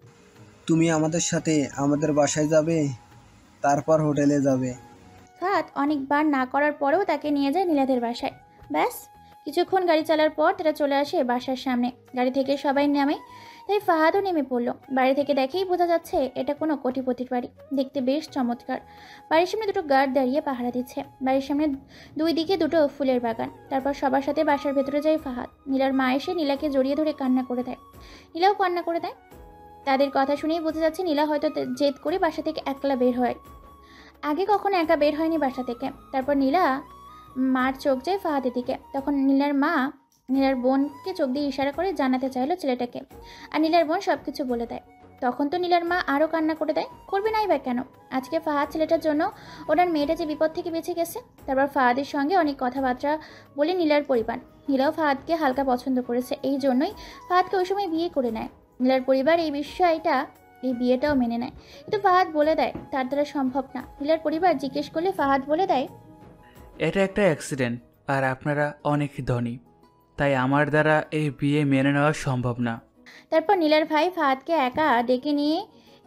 তুমি আমাদের সাথে আমাদের বাসায় যাবে, তারপর হোটেলে যাবে।
ফাহাদ অনেকবার না করার পরেও তাকে নিয়ে যায় নীলাদের বাসায়। ব্যাস কিছুক্ষণ গাড়ি চালার পর তারা চলে আসে বাসার সামনে। গাড়ি থেকে সবাই নামে, তাই ফাহাদও নেমে পড়লো। বাড়ি থেকে দেখেই বোঝা যাচ্ছে এটা কোনো কোটিপতির বাড়ি। দেখতে বেশ চমৎকার। বাড়ির সামনে দুটো গার্ড দাঁড়িয়ে পাহারা দিচ্ছে। বাড়ির সামনে দুই দিকে দুটো ফুলের বাগান। তারপর সবার সাথে বাসার ভেতরে যায় ফাহাদ। নীলার মা এসে নীলাকে জড়িয়ে ধরে কান্না করে দেয়। নীলাও কান্না করে দেয়। তাদের কথা শুনেই বোঝা যাচ্ছে নীলা হয়তো জেদ করে বাসা থেকে একলা বের হয়। আগে কখনো একা বের হয়নি বাসা থেকে। তারপর নীলা মার চোখ যায় ফাহাদের দিকে। তখন নীলার মা নীলার বোনকে চোখ দিয়ে ইশারা করে জানাতে চাইলো ছেলেটাকে, আর নীলার বোন সব কিছু বলে দেয়। তখন তো নীলার মা আরও কান্না করে দেয়। করবে নাই বা কেন? আজকে ফাহাদ ছেলেটার জন্য ওনার মেয়েটা যে বিপদ থেকে বেঁচে গেছে। তারপর ফাহাদের সঙ্গে অনেক কথাবার্তা বলে নীলার পরিবার। নীলাও ফাহাদকে হালকা পছন্দ করেছে, এই জন্যই ফাহাদকে ওই সময় বিয়ে করে নেয়। নীলার পরিবার এই বিয়েটাও মেনে নেয়, কিন্তু ফাহাদ বলে দেয় তার দ্বারা সম্ভব না। নীলার পরিবার জিজ্ঞেস করলে ফাহাদ বলে দেয়,
এটা একটা অ্যাক্সিডেন্ট, আর আপনারা অনেক ধনী, তাই আমার দ্বারা এই বিয়ে মেনে নেওয়া সম্ভব না।
তারপর নীলার ভাই ফাহাদকে একা ডেকে নিয়ে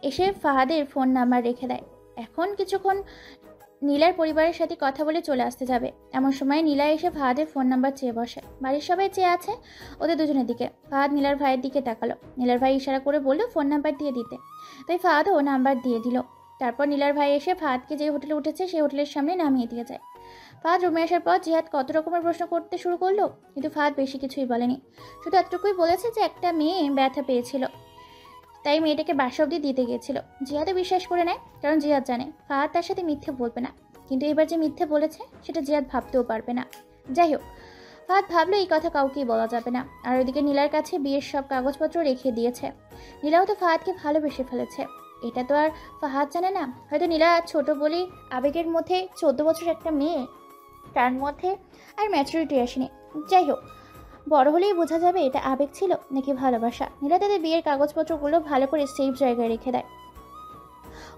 এসে ফাহাদের ফোন নাম্বার রেখে দেয়। এখন কিছুক্ষণ নীলার পরিবারের সাথে কথা বলে চলে আসতে যাবে। এমন সময় নীলা এসে ফাহাদের ফোন নাম্বার চেয়ে বসে। বাড়ির সবাই চেয়ে আছে ওদের দুজনের দিকে। ফাহাদ নীলার ভাইয়ের দিকে তাকালো। নীলার ভাই ইশারা করে বলল ফোন নাম্বার দিয়ে দিতে, তাই ফাহাদও নাম্বার দিয়ে দিল। তারপর নীলার ভাই এসে ফাহাদকে যে হোটেলে উঠেছে সেই হোটেলের সামনে নামিয়ে দিয়ে যায়। ফাহাদ রুমে আসার পর জিহাদ কত রকমের প্রশ্ন করতে শুরু করলো, কিন্তু ফাহাদ বেশি কিছুই বলেনি। শুধু এতটুকুই বলেছে যে একটা মেয়ে ব্যথা পেয়েছিল, তাই মেয়েটাকে বাসা অবধি দিতে গিয়েছিল। জিহাদও বিশ্বাস করে নেয়, কারণ জিহাদ জানে ফাহাদ তার সাথে মিথ্যে বলবে না। কিন্তু এবার যে মিথ্যে বলেছে সেটা জিহাদ ভাবতেও পারবে না। যাই হোক, ফাহাদ ভাবলো এই কথা কাউকেই বলা যাবে না। আর ওইদিকে নীলার কাছে বিয়ের সব কাগজপত্র রেখে দিয়েছে। নীলাও তো ফাহাদকে ভালোবেসে ফেলেছে, এটা তো আর ফাহাদ জানে না। হয়তো নীলা ছোট বলেই আবেগের মধ্যে 14 বছর একটা মেয়ে, তার মধ্যে আর ম্যাচুরিটি আসেনি। যাই হোক, বড় হলেই বোঝা যাবে এটা আবেগ ছিল নাকি ভালোবাসা। নীলা তাদের বিয়ের কাগজপত্রগুলো ভালো করে সেফ জায়গায় রেখে দেয়।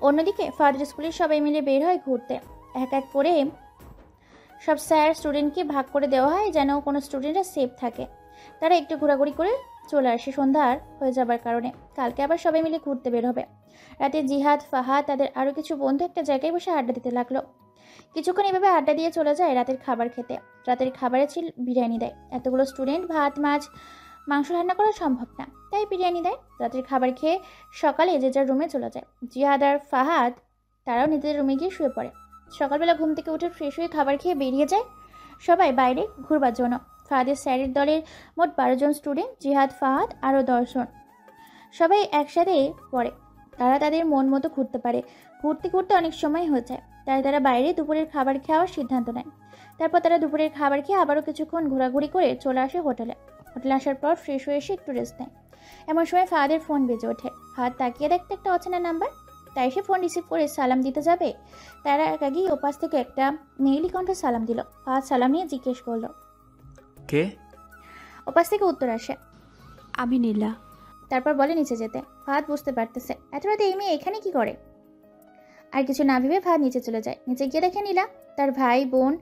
অন্যদিকে ফাহাদের স্কুলের সবাই মিলে বের হয় ঘুরতে। এক এক করে সব স্যার স্টুডেন্টকে ভাগ করে দেওয়া হয় যেন কোনো স্টুডেন্টরা সেফ থাকে। তারা একটু ঘোরাঘুরি করে চলে আসে সন্ধ্যার হয়ে যাবার কারণে। কালকে আবার সবাই মিলে ঘুরতে বের হবে। রাতে জিহাদ, ফাহাদ তাদের আরও কিছু বন্ধু একটা জায়গায় বসে আড্ডা দিতে লাগলো। কিছুক্ষণ এভাবে আড্ডা দিয়ে চলে যায় রাতের খাবার খেতে। রাতের খাবারে ছিল বিরিয়ানি দেয়। এতগুলো স্টুডেন্ট ভাত মাছ মাংস রান্না করা সম্ভব না, তাই বিরিয়ানি দেয়। রাতের খাবার খেয়ে সকালে যে যার রুমে চলে যায়। জিহাদ আর ফাহাদ তারাও নিজেদের রুমে গিয়ে শুয়ে পড়ে। সকালবেলা ঘুম থেকে উঠে ফ্রেশ হয়ে খাবার খেয়ে বেরিয়ে যায় সবাই বাইরে ঘুরবার জন্য। ফাহাদের স্যারের দলের মোট 12 জন স্টুডেন্ট, জিহাদ, ফাহাদ আরও 10 জন সবাই একসাথে পড়ে। তারা তাদের মন মতো ঘুরতে পারে। ঘুরতে ঘুরতে অনেক সময় হয়ে যায়, তাই তারা বাইরে দুপুরের খাবার খাওয়ার সিদ্ধান্ত নেয়। তারপর তারা দুপুরের খাবার খেয়ে আবারও কিছুক্ষণ ঘোরাঘুরি করে চলে আসে হোটেলে। হোটেলে আসার পর ফ্রেশ হয়ে এসে একটু রেস্ট নেয়। এমন সময় ফাহাদের ফোন বেজে ওঠে। ফাহাদ তাকিয়ে দেখতে একটা অচেনা নাম্বার, তাই সে ফোন রিসিভ করে সালাম দিতে যাবে। তার আগেই ওপাশ থেকে একটা মেয়েলি কণ্ঠ সালাম দিল। ফাহাদ সালাম নিয়ে জিজ্ঞেস করলো,
কে?
ওপাশ থেকে উত্তর আসে,
আমি নীলা।
তারপর বলে নিচে যেতে। ফাহাদ বুঝতে পারতেছে এত রাতে এই মেয়ে এখানে কি করে। আর কিছু না ভেবে ফাহাদ নিচে চলে যায়। নিচে গিয়ে দেখে নীলা, তার ভাই, বোন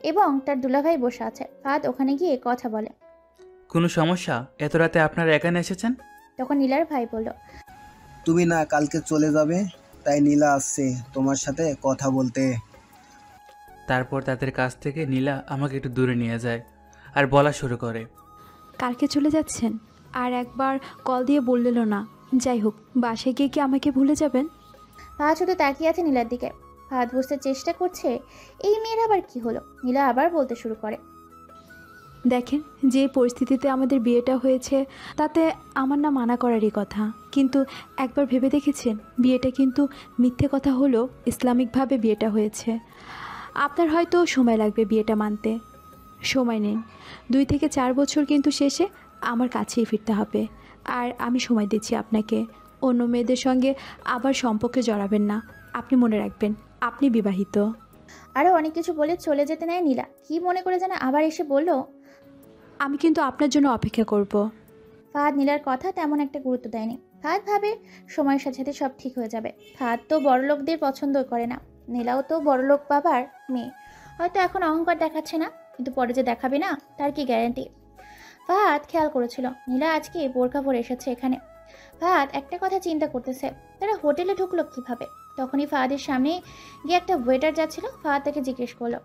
এবং তার দুলাভাই বসে আছে। ফাহাদ ওখানে গিয়ে কথা বলে,
কোনো সমস্যা? এত রাতে আপনারা এখানে এসেছেন?
তখন নীলার ভাই বলল,
তুমি না কালকে চলে যাবে, তাই নীলা আসছে তোমার সাথে কথা বলতে।
তারপর তাদের কাছ থেকে নীলা আমাকে একটু দূরে নিয়ে যায় আর বলা শুরু করে,
কালকে চলে যাচ্ছেন? আর একবার কল দিয়ে বললেন না। যাই হোক, বাসায় গিয়ে কি আমাকে ভুলে যাবেন?
ফাহাদ শুধু তাকিয়ে আছে নীলার দিকে। ফাহাদ বুঝতে চেষ্টা করছে এই মেয়ের আবার কি হলো। নীলা আবার বলতে শুরু করে,
দেখেন, যে পরিস্থিতিতে আমাদের বিয়েটা হয়েছে তাতে আমার না মানা করারই কথা, কিন্তু একবার ভেবে দেখেছেন বিয়েটা কিন্তু মিথ্যে কথা হলো, ইসলামিকভাবে বিয়েটা হয়েছে। আপনার হয়তো সময় লাগবে বিয়েটা মানতে, সময় নিন। 2 থেকে 4 বছর কিন্তু শেষে আমার কাছেই ফিরতে হবে। আর আমি সময় দিচ্ছি আপনাকে, অন্য মেয়েদের সঙ্গে আবার সম্পর্কে জড়াবেন না। আপনি মনে রাখবেন আপনি বিবাহিত।
আরও অনেক কিছু বলে চলে যেতে নেয় নীলা। কি মনে করে যেন আবার এসে বলল,
আমি কিন্তু আপনার জন্য অপেক্ষা করব।
ফাহাদ নীলার কথা তেমন একটা গুরুত্ব দেয়নি। ফাহাদ ভাবে সময়ের সাথে সাথে সব ঠিক হয়ে যাবে। ফাহাদ তো বড়লোকদের পছন্দ করে না। নীলাও তো বড়লোক বাবার মেয়ে। হয়তো এখন অহংকার দেখাচ্ছে না, কিন্তু পরে যে দেখাবে না তার কি গ্যারান্টি। ফাহাদ খেয়াল করেছিল নীলা আজকে বোরকা পরে এসেছে এখানে। ফাহাদ একটা কথা চিন্তা করতেছে, তারা হোটেলে ঢুকলো কিভাবে। তখনই ফাহাদের সামনে গিয়ে একটা ওয়েটার যাচ্ছিল। ফাহাদ তাকে জিজ্ঞেস করলো,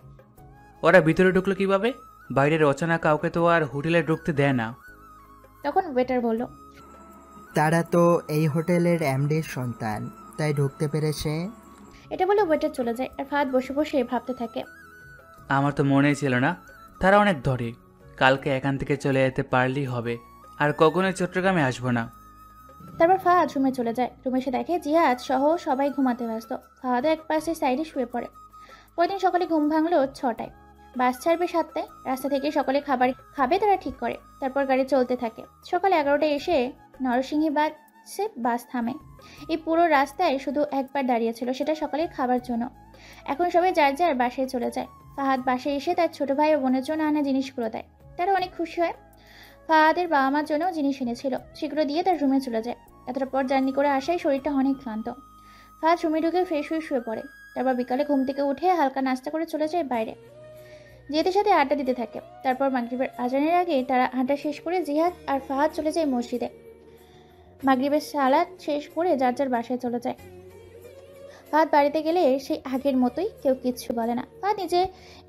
ওরা ভিতরে ঢুকলো কিভাবে? বাইরের অচেনা কাউকে তো আর হোটেলে ঢুকতে দেয় না।
তখন ওয়েটার বলল,
তারা তো এই হোটেলের এমডির সন্তান, তাই ঢুকতে পেরেছে।
এটা বলে ওয়েটার চলে যায় আর ফাহাদ বসে বসে ভাবতে থাকে।
আমার তো মনেই ছিল না তারা অনেক ধরে। কালকে এখান থেকে চলে যেতে পারলেই হবে, আর কখনোই চট্টগ্রামে আসবো না।
তারপর ফাহাদ রুমে চলে যায়। রুমে এসে দেখে জিহাদ সহ সবাই ঘুমাতে ব্যস্ত। ফাহাদও এক পাশে সাইডে শুয়ে পড়ে। পরদিন সকালে ঘুম ভাঙলো 6টায়। বাস ছাড়বে 7টায়। রাস্তা থেকে সকালে খাবার খাবে তারা ঠিক করে। তারপর গাড়ি চলতে থাকে। সকাল 11টায় এসে নরসিংহী বাসে বাস থামে। এই পুরো রাস্তায় শুধু একবার দাঁড়িয়েছিল, সেটা সকালের খাবার জন্য। এখন সবাই যার যার বাসায় চলে যায়। ফাহাদ বাসায় এসে তার ছোট ভাই ও বোনের জন্য আনা জিনিসগুলো দেয়। তারা অনেক খুশি হয়। ফাহাদের বাবা মার জন্য জিনিস এনেছিল, সেগুলো দিয়ে তার রুমে চলে যায়। এতটা পর জার্নি করে আসায় শরীরটা অনেক ক্লান্ত। ফাহাদ রুমে ঢুকে ফ্রেশ হয়ে শুয়ে পড়ে। তারপর বিকালে ঘুম থেকে উঠে হালকা নাস্তা করে চলে যায় বাইরে। জিহাদের সাথে আড্ডা দিতে থাকে। তারপর মাগরিবের আজানের আগে তারা আড্ডা শেষ করে জিহাদ আর ফাহাদ চলে যায় মসজিদে। মাগরিবের সালাত শেষ করে যার যার বাসায় চলে যায়। ফাহাদ বাড়িতে গেলে সেই আগের মতোই কেউ কিচ্ছু বলে না। ফাহাদ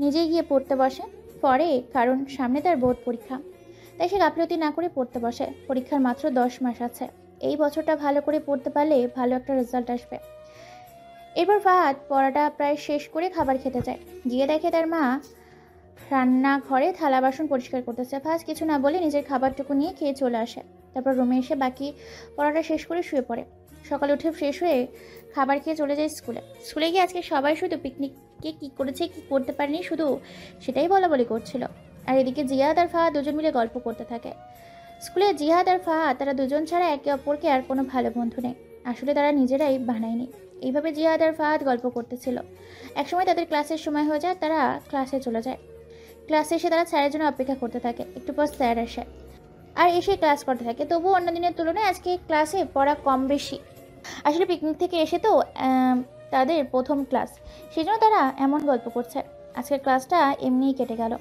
নিজেই গিয়ে পড়তে বসে। পরে কারণ সামনে তার বোর্ড পরীক্ষা, তাই সে গাফিলতি না করে পড়তে বসে। পরীক্ষার মাত্র 10 মাস আছে। এই বছরটা ভালো করে পড়তে পারলে ভালো একটা রেজাল্ট আসবে। এরপর ফাহাদ পড়াটা প্রায় শেষ করে খাবার খেতে যায়। গিয়ে দেখে তার মা রান্নাঘরে থালা বাসন পরিষ্কার করতেছে। ফাহাদ কিছু না বলে নিজের খাবারটুকু নিয়ে খেয়ে চলে আসে। তারপর রুমে এসে বাকি পড়াটা শেষ করে শুয়ে পড়ে। সকালে উঠে ফ্রেশ হয়ে খাবার খেয়ে চলে যায় স্কুলে গিয়ে আজকে সবাই শুধু পিকনিকে কী করেছে কী করতে পারেনি শুধু সেটাই বলাবলি করছিল। আর এদিকে জিহাদ আর ফাহাদ দুজন মিলে গল্প করতে থাকে। স্কুলে জিহাদ আর ফাহাদ তারা দুজন ছাড়া একে অপরকে আর কোনো ভালো বন্ধু নেই। আসলে তারা নিজেরাই বানায়নি। এইভাবে জিহাদ আর ফাহাদ গল্প করতেছিল। একসময় তাদের ক্লাসের সময় হয়ে যায়, তারা ক্লাসে চলে যায়। ক্লাসে এসে তারা স্যারের জন্য অপেক্ষা করতে থাকে। একটু পর স্যার আসে আর এসে ক্লাস করতে থাকে। তবুও অন্য দিনের তুলনায় আজকে ক্লাসে পড়া কম বেশি। আসলে পিকনিক থেকে এসে তো তাদের প্রথম ক্লাস, সেই জন্য তারা এমন গল্প করছে। আজকের ক্লাসটা এমনিই কেটে গেল।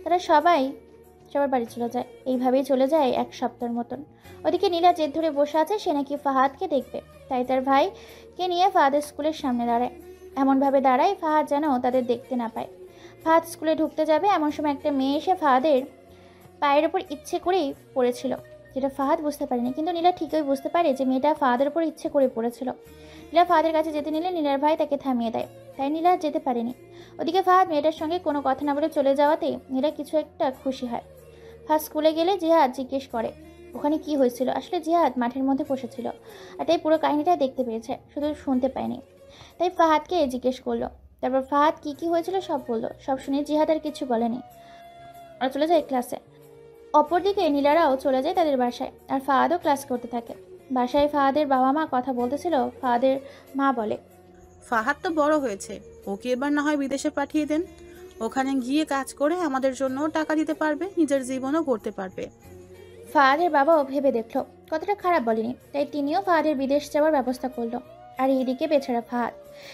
তারা সবার বাড়ি চলে যায়। এইভাবেই চলে যায় 1 সপ্তাহের মতন। ওদিকে নীলা জেদ ধরে বসে আছে, সে নাকি ফাহাদকে দেখবে। তাই তার ভাইকে নিয়ে ফাহাদের স্কুলের সামনে দাঁড়ায়। এমনভাবে দাঁড়ায় ফাহাদ যেন তাদের দেখতে না পায়। ফাহাদ স্কুলে ঢুকতে যাবে এমন সময় একটা মেয়ে এসে ফাহাদের পায়ের ওপর ইচ্ছে করেই পড়েছিল, যেটা ফাহাদ বুঝতে পারেনি। কিন্তু নীলা ঠিকই বুঝতে পারে যে মেয়েটা ফাহাদের ওপর ইচ্ছে করে পড়েছিল। নীলা ফাহাদের কাছে যেতে নিলে নীলার ভাই তাকে থামিয়ে দেয়, তাই নীলা যেতে পারেনি। ওদিকে ফাহাদ মেয়েটার সঙ্গে কোনো কথা না বলে চলে যাওয়াতে নীলা কিছু একটা খুশি হয়। ফাহাদ স্কুলে গেলে জিহাদ জিজ্ঞেস করে ওখানে কি হয়েছিল। আসলে জিহাদ মাঠের মধ্যে বসেছিল আর তাই পুরো কাহিনীটা দেখতে পেয়েছে, শুধু শুনতে পায়নি। তাই ফাহাদকে জিজ্ঞেস করলো। তারপর ফাহাদ কি হয়েছিল সব বললো। সব শুনে জিহাদ আর কিছু বলেনি আর চলে যায় ক্লাসে। অপরদিকে নীলারাও চলে যায় তাদের বাসায় আর ফাহাদও ক্লাস করতে থাকে। বাসায় ফাহাদের বাবা মা কথা বলতেছিল। ফাহাদের মা বলে,
ফাহাদ তো বড় হয়েছে, ওকে এবার না হয় বিদেশে পাঠিয়ে দেন। ওখানে গিয়ে কাজ করে আমাদের জন্য টাকা দিতে পারবে, নিজের জীবনও করতে পারবে।
ফাহাদের বাবাও ভেবে দেখলো কতটা খারাপ বলেনি, তাই তিনিও ফাহাদের বিদেশ যাওয়ার ব্যবস্থা করলো। আর এইদিকে বেচারা ফাহাদ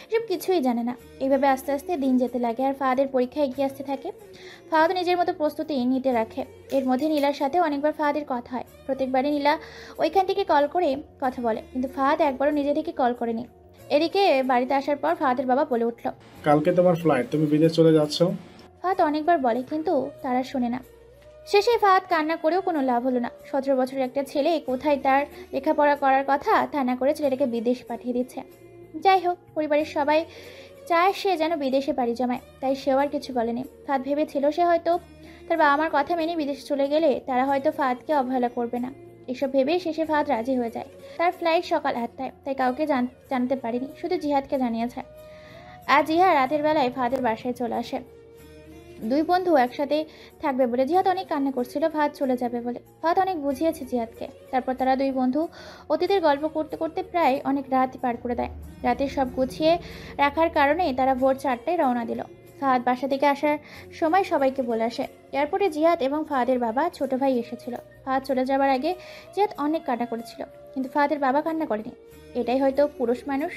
এসব কিছুই জানে না। এইভাবে আস্তে আস্তে দিন যেতে লাগে আর ফাহাদের পরীক্ষা এগিয়ে আসতে থাকে। ফাহাদ নিজের মতো প্রস্তুতি নিতে রাখে। এর মধ্যে নীলার সাথে অনেকবার ফাহাদের কথা হয়। প্রত্যেকবারই নীলা ওইখান থেকে কল করে কথা বলে, কিন্তু ফাহাদ একবারও নিজে থেকে কল করেনি। এদিকে বাড়িতে আসার পর ফাহাদের বাবা বলে উঠল,
কালকে তোমার ফ্লাইট, তুমি বিদেশ চলে যাচ্ছ।
ফাহাদ অনেকবার বলে কিন্তু তারা শোনে না। শেষে ফাহাদ কান্না করেও কোনো লাভ হলো না। 17 বছরের একটা ছেলে কোথায় তার লেখাপড়া করার কথা তা না করে ছেলেটাকে বিদেশ পাঠিয়ে দিচ্ছে। যাই হোক, পরিবারের সবাই চায় সে যেন বিদেশে পাড়ি জমায়, তাই সেও আর কিছু বলেনি। ফাহাদ ভেবেছিল সে হয়তো তার বাবা মার কথা মেনে বিদেশে চলে গেলে তারা হয়তো ফাহাদকে অবহেলা করবে না। এসব ভেবে শেষে ফাহাদ রাজি হয়ে যায়। তার ফ্লাইট সকাল 8টায়, তাই কাউকে জানতে পারেনি, শুধু জিহাদকে জানিয়েছে। আর জিহাদ রাতের বেলায় ফাহাদের বাসায় চলে আসে। দুই বন্ধু একসাথে থাকবে বলে। জিহাদ অনেক কান্না করছিল ফাহাদ চলে যাবে বলে। ফাহাদ অনেক বুঝিয়েছে জিহাদকে। তারপর তারা দুই বন্ধু অতীতের গল্প করতে করতে প্রায় অনেক রাত পার করে দেয়। রাতে সব গুছিয়ে রাখার কারণে তারা ভোর 4টায় রওনা দিল। ফাহাদ বাসা থেকে আসার সময় সবাইকে বলে আসে। এয়ারপোর্টে জিহাদ এবং ফাহাদের বাবা ছোট ভাই এসেছিল। ফাহাদ চলে যাওয়ার আগে জিহাদ অনেক কান্না করেছিল, কিন্তু ফাহাদের বাবা কান্না করেনি। এটাই হয়তো পুরুষ মানুষ।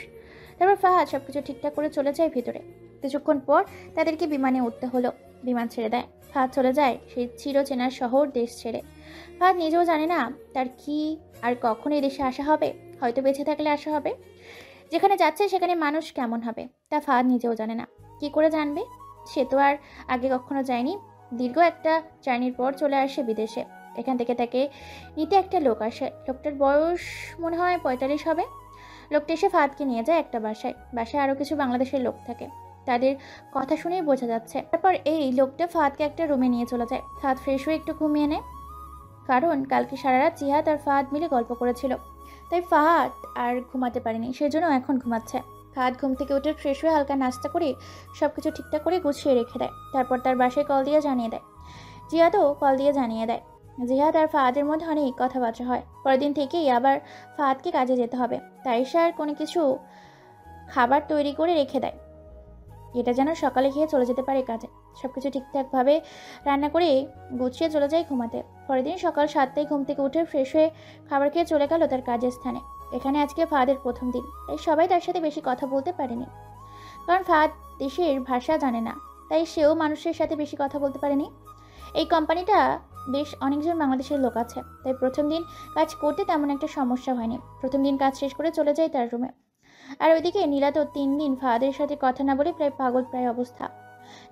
তারপর ফাহাদ সবকিছু ঠিকঠাক করে চলে যায় ভিতরে। কিছুক্ষণ পর তাদেরকে বিমানে উঠতে হলো। বিমান ছেড়ে দেয়। ফাহাদ চলে যায় সেই চিরচেনা শহর দেশ ছেড়ে। ফাহাদ নিজেও জানে না তার কি আর কখন এই দেশে আসা হবে। হয়তো বেঁচে থাকলে আসা হবে। যেখানে যাচ্ছে সেখানে মানুষ কেমন হবে তা ফাহাদ নিজেও জানে না। কি করে জানবে? সে তো আর আগে কখনো যায়নি। দীর্ঘ একটা জার্নির পর চলে আসে বিদেশে। এখান থেকে তাকে নিতে একটা লোক আসে। লোকটার বয়স মনে হয় 45 হবে। লোকটা এসে ফাহাদকে নিয়ে যায় একটা বাসায় আরও কিছু বাংলাদেশের লোক থাকে, তাদের কথা শুনেই বোঝা যাচ্ছে। তারপর এই লোকটা ফাহাদকে একটা রুমে নিয়ে চলে যায়। ফাহাদ ফ্রেশ হয়ে একটু ঘুমিয়ে নেয়, কারণ কালকে সারা রাত জিহাদ আর ফাহাদ মিলে গল্প করেছিল, তাই ফাহাদ আর ঘুমাতে পারেনি, সেজন্য এখন ঘুমাচ্ছে। ফাহাদ ঘুম থেকে উঠে ফ্রেশ হয়ে হালকা নাস্তা করে সব কিছু ঠিকঠাক করে গুছিয়ে রেখে দেয়। তারপর তার বাসায় কল দিয়ে জানিয়ে দেয়। জিহাদও কল দিয়ে জানিয়ে দেয়। জিহাদ আর ফাহাদের মধ্যে অনেক কথাবার্তা হয়। পরের দিন থেকেই আবার ফাহাদকে কাজে যেতে হবে, তাই সে আর কোনো কিছু খাবার তৈরি করে রেখে দেয়, এটা যেন সকালে খেয়ে চলে যেতে পারে কাজে। সব কিছু ঠিকঠাকভাবে রান্না করে গুছিয়ে চলে যায় ঘুমাতে। পরের দিন সকাল 7টায় ঘুম থেকে উঠে ফ্রেশ হয়ে খাবার খেয়ে চলে গেল তার কাজের স্থানে। এখানে আজকে ফাহাদের প্রথম দিন, তাই সবাই তার সাথে বেশি কথা বলতে পারেনি, কারণ ফাহাদ দেশের ভাষা জানে না, তাই সেও মানুষের সাথে বেশি কথা বলতে পারেনি। এই কোম্পানিটা বেশ অনেকজন বাংলাদেশের লোক আছে, তাই প্রথম দিন কাজ করতে তেমন একটা সমস্যা হয়নি। প্রথম দিন কাজ শেষ করে চলে যায় তার রুমে। আর ওইদিকে নীলা তো 3 দিন ফাহাদের সাথে কথা না বলে প্রায় পাগল প্রায় অবস্থা।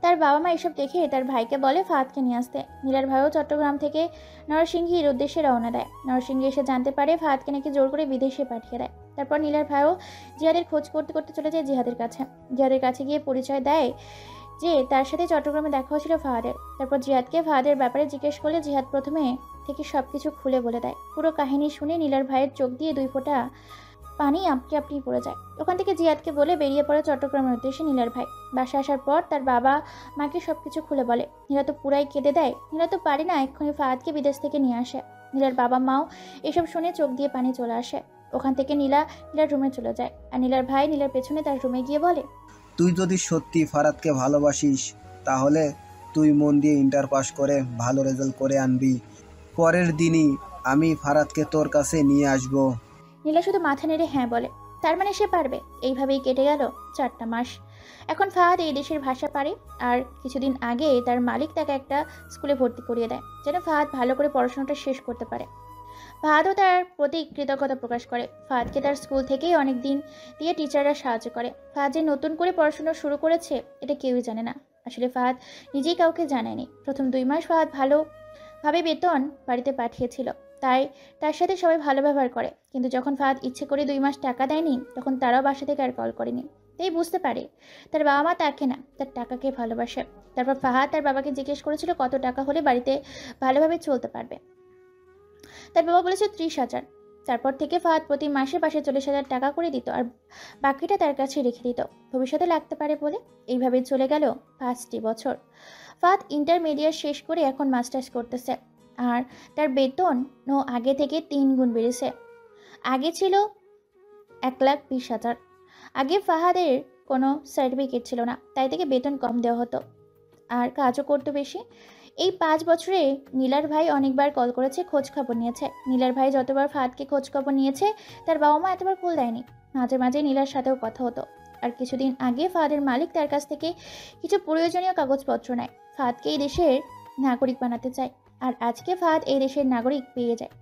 তার বাবা মা এসব দেখে তার ভাইকে বলে ফাহাদকে নিয়ে আসতে। নীলার ভাইও চট্টগ্রাম থেকে নরসিংহীর উদ্দেশ্যে রওনা দেয়। নরসিংহী এসে জানতে পারে ফাহাদকে নাকি জোর করে বিদেশে পাঠিয়ে দেয়। তারপর নীলার ভাইও জিহাদের খোঁজ করতে করতে চলে যায় জিহাদের কাছে। জিহাদের কাছে গিয়ে পরিচয় দেয় যে তার সাথে চট্টগ্রামে দেখা হয়েছিল ফাহাদের। তারপর জিহাদকে ফাহাদের ব্যাপারে জিজ্ঞেস করলে জিহাদ প্রথমে থেকে সব কিছু খুলে বলে দেয়। পুরো কাহিনী শুনে নীলার ভাইয়ের চোখ দিয়ে 2 ফোঁটা পানি আপনি আপনি পড়ে যায়। ওখান থেকে জিহাদকে বলে বেরিয়ে পড়ে চট্টগ্রামের উদ্দেশ্যে নীলার ভাই। বাসা আসার পর তার বাবা মাকে সব কিছু খুলে বলে। নীলা তো পুরাই কেঁদে দেয়। নীলা তো পারে না এক্ষুনি ফাহাদকে বিদেশ থেকে নিয়ে আসে। নীলার বাবা মাও এসব শুনে চোখ দিয়ে পানি চলে আসে। ওখান থেকে নীলার রুমে চলে যায়, আর নীলার ভাই নীলার পেছনে তার রুমে গিয়ে বলে,
তুই যদি সত্যি ফারাদকে ভালোবাসিস তাহলে তুই মন দিয়ে ইন্টার পাস করে ভালো রেজাল্ট করে আনবি। পরের দিনই আমি ফারাদকে তোর কাছে নিয়ে আসব।
নীলা শুধু মাথা নেড়ে হ্যাঁ বলে। তার মানে সে পারবে। এইভাবেই কেটে গেল 4টা মাস। এখন ফাহাদ এই দেশের ভাষা পারে, আর কিছুদিন আগে তার মালিক তাকে একটা স্কুলে ভর্তি করিয়ে দেয়, যেন ফাহাদ ভালো করে পড়াশোনাটা শেষ করতে পারে। ফাহাদও তার প্রতি কৃতজ্ঞতা প্রকাশ করে। ফাহাদকে তার স্কুল থেকেই অনেক দিন দিয়ে টিচাররা সাহায্য করে। ফাহাদ যে নতুন করে পড়াশোনা শুরু করেছে এটা কেউই জানে না। আসলে ফাহাদ নিজেই কাউকে জানায়নি। প্রথম 2 মাস ফাহাদ ভালোভাবে বেতন বাড়িতে পাঠিয়েছিল, তাই তার সাথে সবাই ভালো ব্যবহার করে। কিন্তু যখন ফাহাদ ইচ্ছে করে 2 মাস টাকা দেয়নি, তখন তারাও বাসা থেকে আর কল করেনি। তাই বুঝতে পারে তার বাবা মা তাকে না, তার টাকাকে ভালোবাসে। তারপর ফাহাদ তার বাবাকে জিজ্ঞেস করেছিল কত টাকা হলে বাড়িতে ভালোভাবে চলতে পারবে। তার বাবা বলেছে 30,000। তারপর থেকে ফাহাদ প্রতি মাসে 40,000 টাকা করে দিত, আর বাকিটা তার কাছে রেখে দিত, ভবিষ্যতে লাগতে পারে বলে। এইভাবে চলে গেল 5টি বছর। ফাহাদ ইন্টারমিডিয়েট শেষ করে এখন মাস্টার্স করতেছে, আর তার বেতন আগে থেকে 3 গুণ বেড়েছে। আগে ছিল 1,20,000। আগে ফাহাদের কোনো সার্টিফিকেট ছিল না, তাই থেকে বেতন কম দেওয়া হতো, আর কাজও করতো বেশি। এই 5 বছরে নীলার ভাই অনেকবার কল করেছে, খোঁজ খবর নিয়েছে। নীলার ভাই যতবার ফাহাদকে খোঁজ খবর নিয়েছে, তার বাবা মা এতবার ফুল দেয়নি। মাঝে মাঝে নীলার সাথেও কথা হতো। আর কিছুদিন আগে ফাহাদের মালিক তার কাছ থেকে কিছু প্রয়োজনীয় কাগজপত্র নেয়। ফাহাদকে এই দেশের নাগরিক বানাতে চায়, আর আজকে ফাহাদ এই দেশের নাগরিক পেয়ে যায়।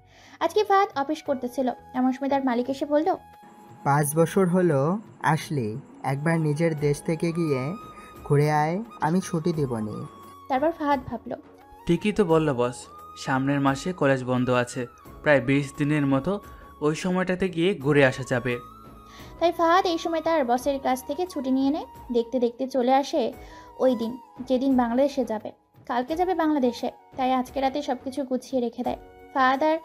আজকে ফাহাদ অফিস করতেছিল, এমন সময় তার মালিক এসে বলল,
5 বছর হলো আসলি, একবার নিজের দেশ থেকে গিয়ে ঘুরে আয়, আমি ছুটি দেবনি।
তারপর ফাহাদ ভাবলো,
ঠিকই তো বললো বস, সামনের মাসে কলেজ বন্ধ আছে, প্রায় 20 দিনের মতো, ওই সময়টাতে গিয়ে ঘুরে আসা যাবে।
তাই ফাহাদ এই সময় তার বসের কাছ থেকে ছুটি নিয়ে নেয়। দেখতে দেখতে চলে আসে ওই দিন, যেদিন বাংলাদেশে যাবে। কালকে যাবে বাংলাদেশে, তাই আজকে রাতে সব কিছু গুছিয়ে রেখে দেয়। ফাহাদ আর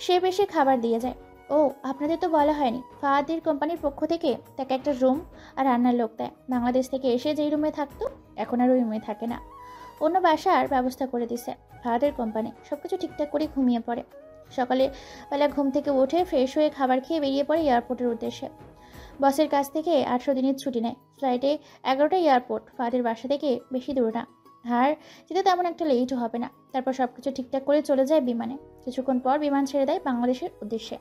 সে বেশি খাবার দিয়ে যায়। ও আপনাদের তো বলা হয়নি, ফাহাদের কোম্পানির পক্ষ থেকে তাকে একটা রুম আর রান্নার লোক দেয়। বাংলাদেশ থেকে এসে যেই রুমে থাকতো, এখন আর ওই রুমে থাকে না, অন্য বাসার ব্যবস্থা করে দিছে ফাহাদের কোম্পানি। সব কিছু ঠিকঠাক করে ঘুমিয়ে পড়ে। সকালে বেলা ঘুম থেকে উঠে ফ্রেশ হয়ে খাবার খেয়ে বেরিয়ে পড়ে এয়ারপোর্টের উদ্দেশ্যে। বসের কাছ থেকে 18 দিনের ছুটি নেয়। ফ্লাইটে 11টা এয়ারপোর্ট, ফাহাদের বাসা থেকে বেশি দূর না, আর যেতে তেমন একটা লেটও হবে না। তারপর সব কিছু ঠিকঠাক করে চলে যায় বিমানে। কিছুক্ষণ পর বিমান ছেড়ে দেয় বাংলাদেশের উদ্দেশ্যে।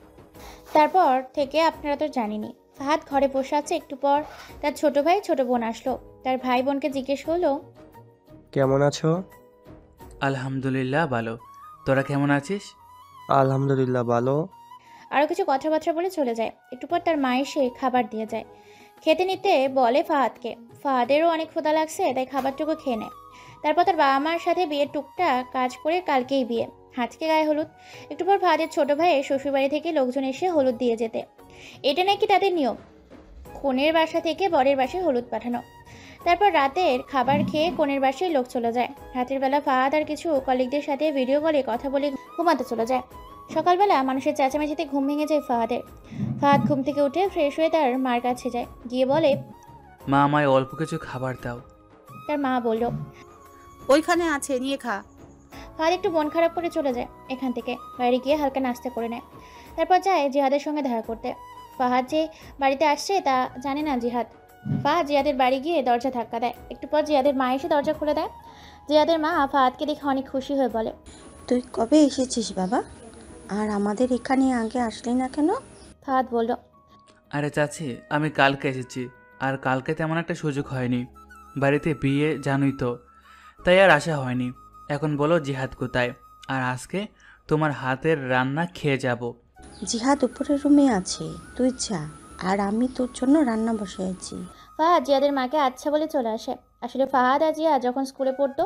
তারপর থেকে আপনারা তো জানেনই, ফাহাদ ঘরে বসে আছে। একটু পর তার ছোট ভাই ছোট বোন আসলো। তার ভাই বোনকে জিজ্ঞেস করলো,
কেমন আছো?
আলহামদুলিল্লাহ ভালো, তোরা কেমন আছিস?
আলহামদুলিল্লাহ ভালো।
আরও কিছু কথাবার্তা বলে চলে যায়। একটু পর তার মা এসে খাবার দিয়ে যায়। খেতে নিতে বলে ফাহাদকে। ফাহাদেরও অনেক ক্ষুধা লাগছে, তাই খাবারটুকু খেয়ে নেয়। তারপর তার বাবা মার সাথে বিয়ের টুকটাক কাজ করে কালকেই বিয়ে, আজকে গায়ে হলুদ। একটু পর ফাহাদের ছোট ভাইয়ের শ্বশুরবাড়ি থেকে লোকজন এসে হলুদ দিয়ে যেতে। এটা নাকি তাদের নিয়ম, কনের বাসা থেকে বরের বাসায় হলুদ পাঠানো। তারপর রাতের খাবার খেয়ে কনের বাসায় লোক চলে যায়। রাতের বেলা ফাহাদ আর কিছু কলিগদের সাথে ভিডিও কলে কথা বলে ঘুমাতে চলে যায়। সকালবেলা মানুষের চেঁচামেচিতে ঘুম ভেঙে যায় ফাহাদের। ফাহাদ ঘুম থেকে উঠে ফ্রেশ হয়ে তার মার কাছে যায়, গিয়ে বলে,
মা আমায় অল্প কিছু খাবার দাও।
তার মা বলল,
ওইখানে আছে, নিয়ে খা।
ফাহাদ একটু মন খারাপ করে চলে যায় এখান থেকে, বাইরে গিয়ে হালকা নাস্তা করে নেয়। তারপর যায় জিহাদের সঙ্গে দেখা করতে। ফাহাদ যে বাড়িতে আসছে তা জানে না জিহাদ। ফাহাদ জিহাদের বাড়ি গিয়ে দরজা ধাক্কা দেয়। একটু পর জিহাদের মা এসে দরজা খুলে দেয়। জিহাদের মা ফাহাদকে দেখে অনেক খুশি হয়ে বলে,
তুই কবে এসেছিস বাবা? আর আমাদের এখানে আগে আসলি না কেন?
ফাহাদ বলল,
আরে চাচি, আমি কালকে এসেছি, আর কালকে তেমন একটা সুযোগ হয়নি, বাড়িতে বিয়ে জানোই তো, তাই আর আসা হয়নি। এখন বলো জিহাদ কোথায়, আর আজকে তোমার হাতের রান্না খেয়ে যাব।
জিহাদ উপরের রুমে আছে, তুই যা, আর আমি তোর জন্য রান্না বসিয়েছি।
ফাহাদ জিহাদের মাকে আচ্ছা বলে চলে আসে। আসলে ফাহাদ আর জিহাদ যখন স্কুলে পড়তো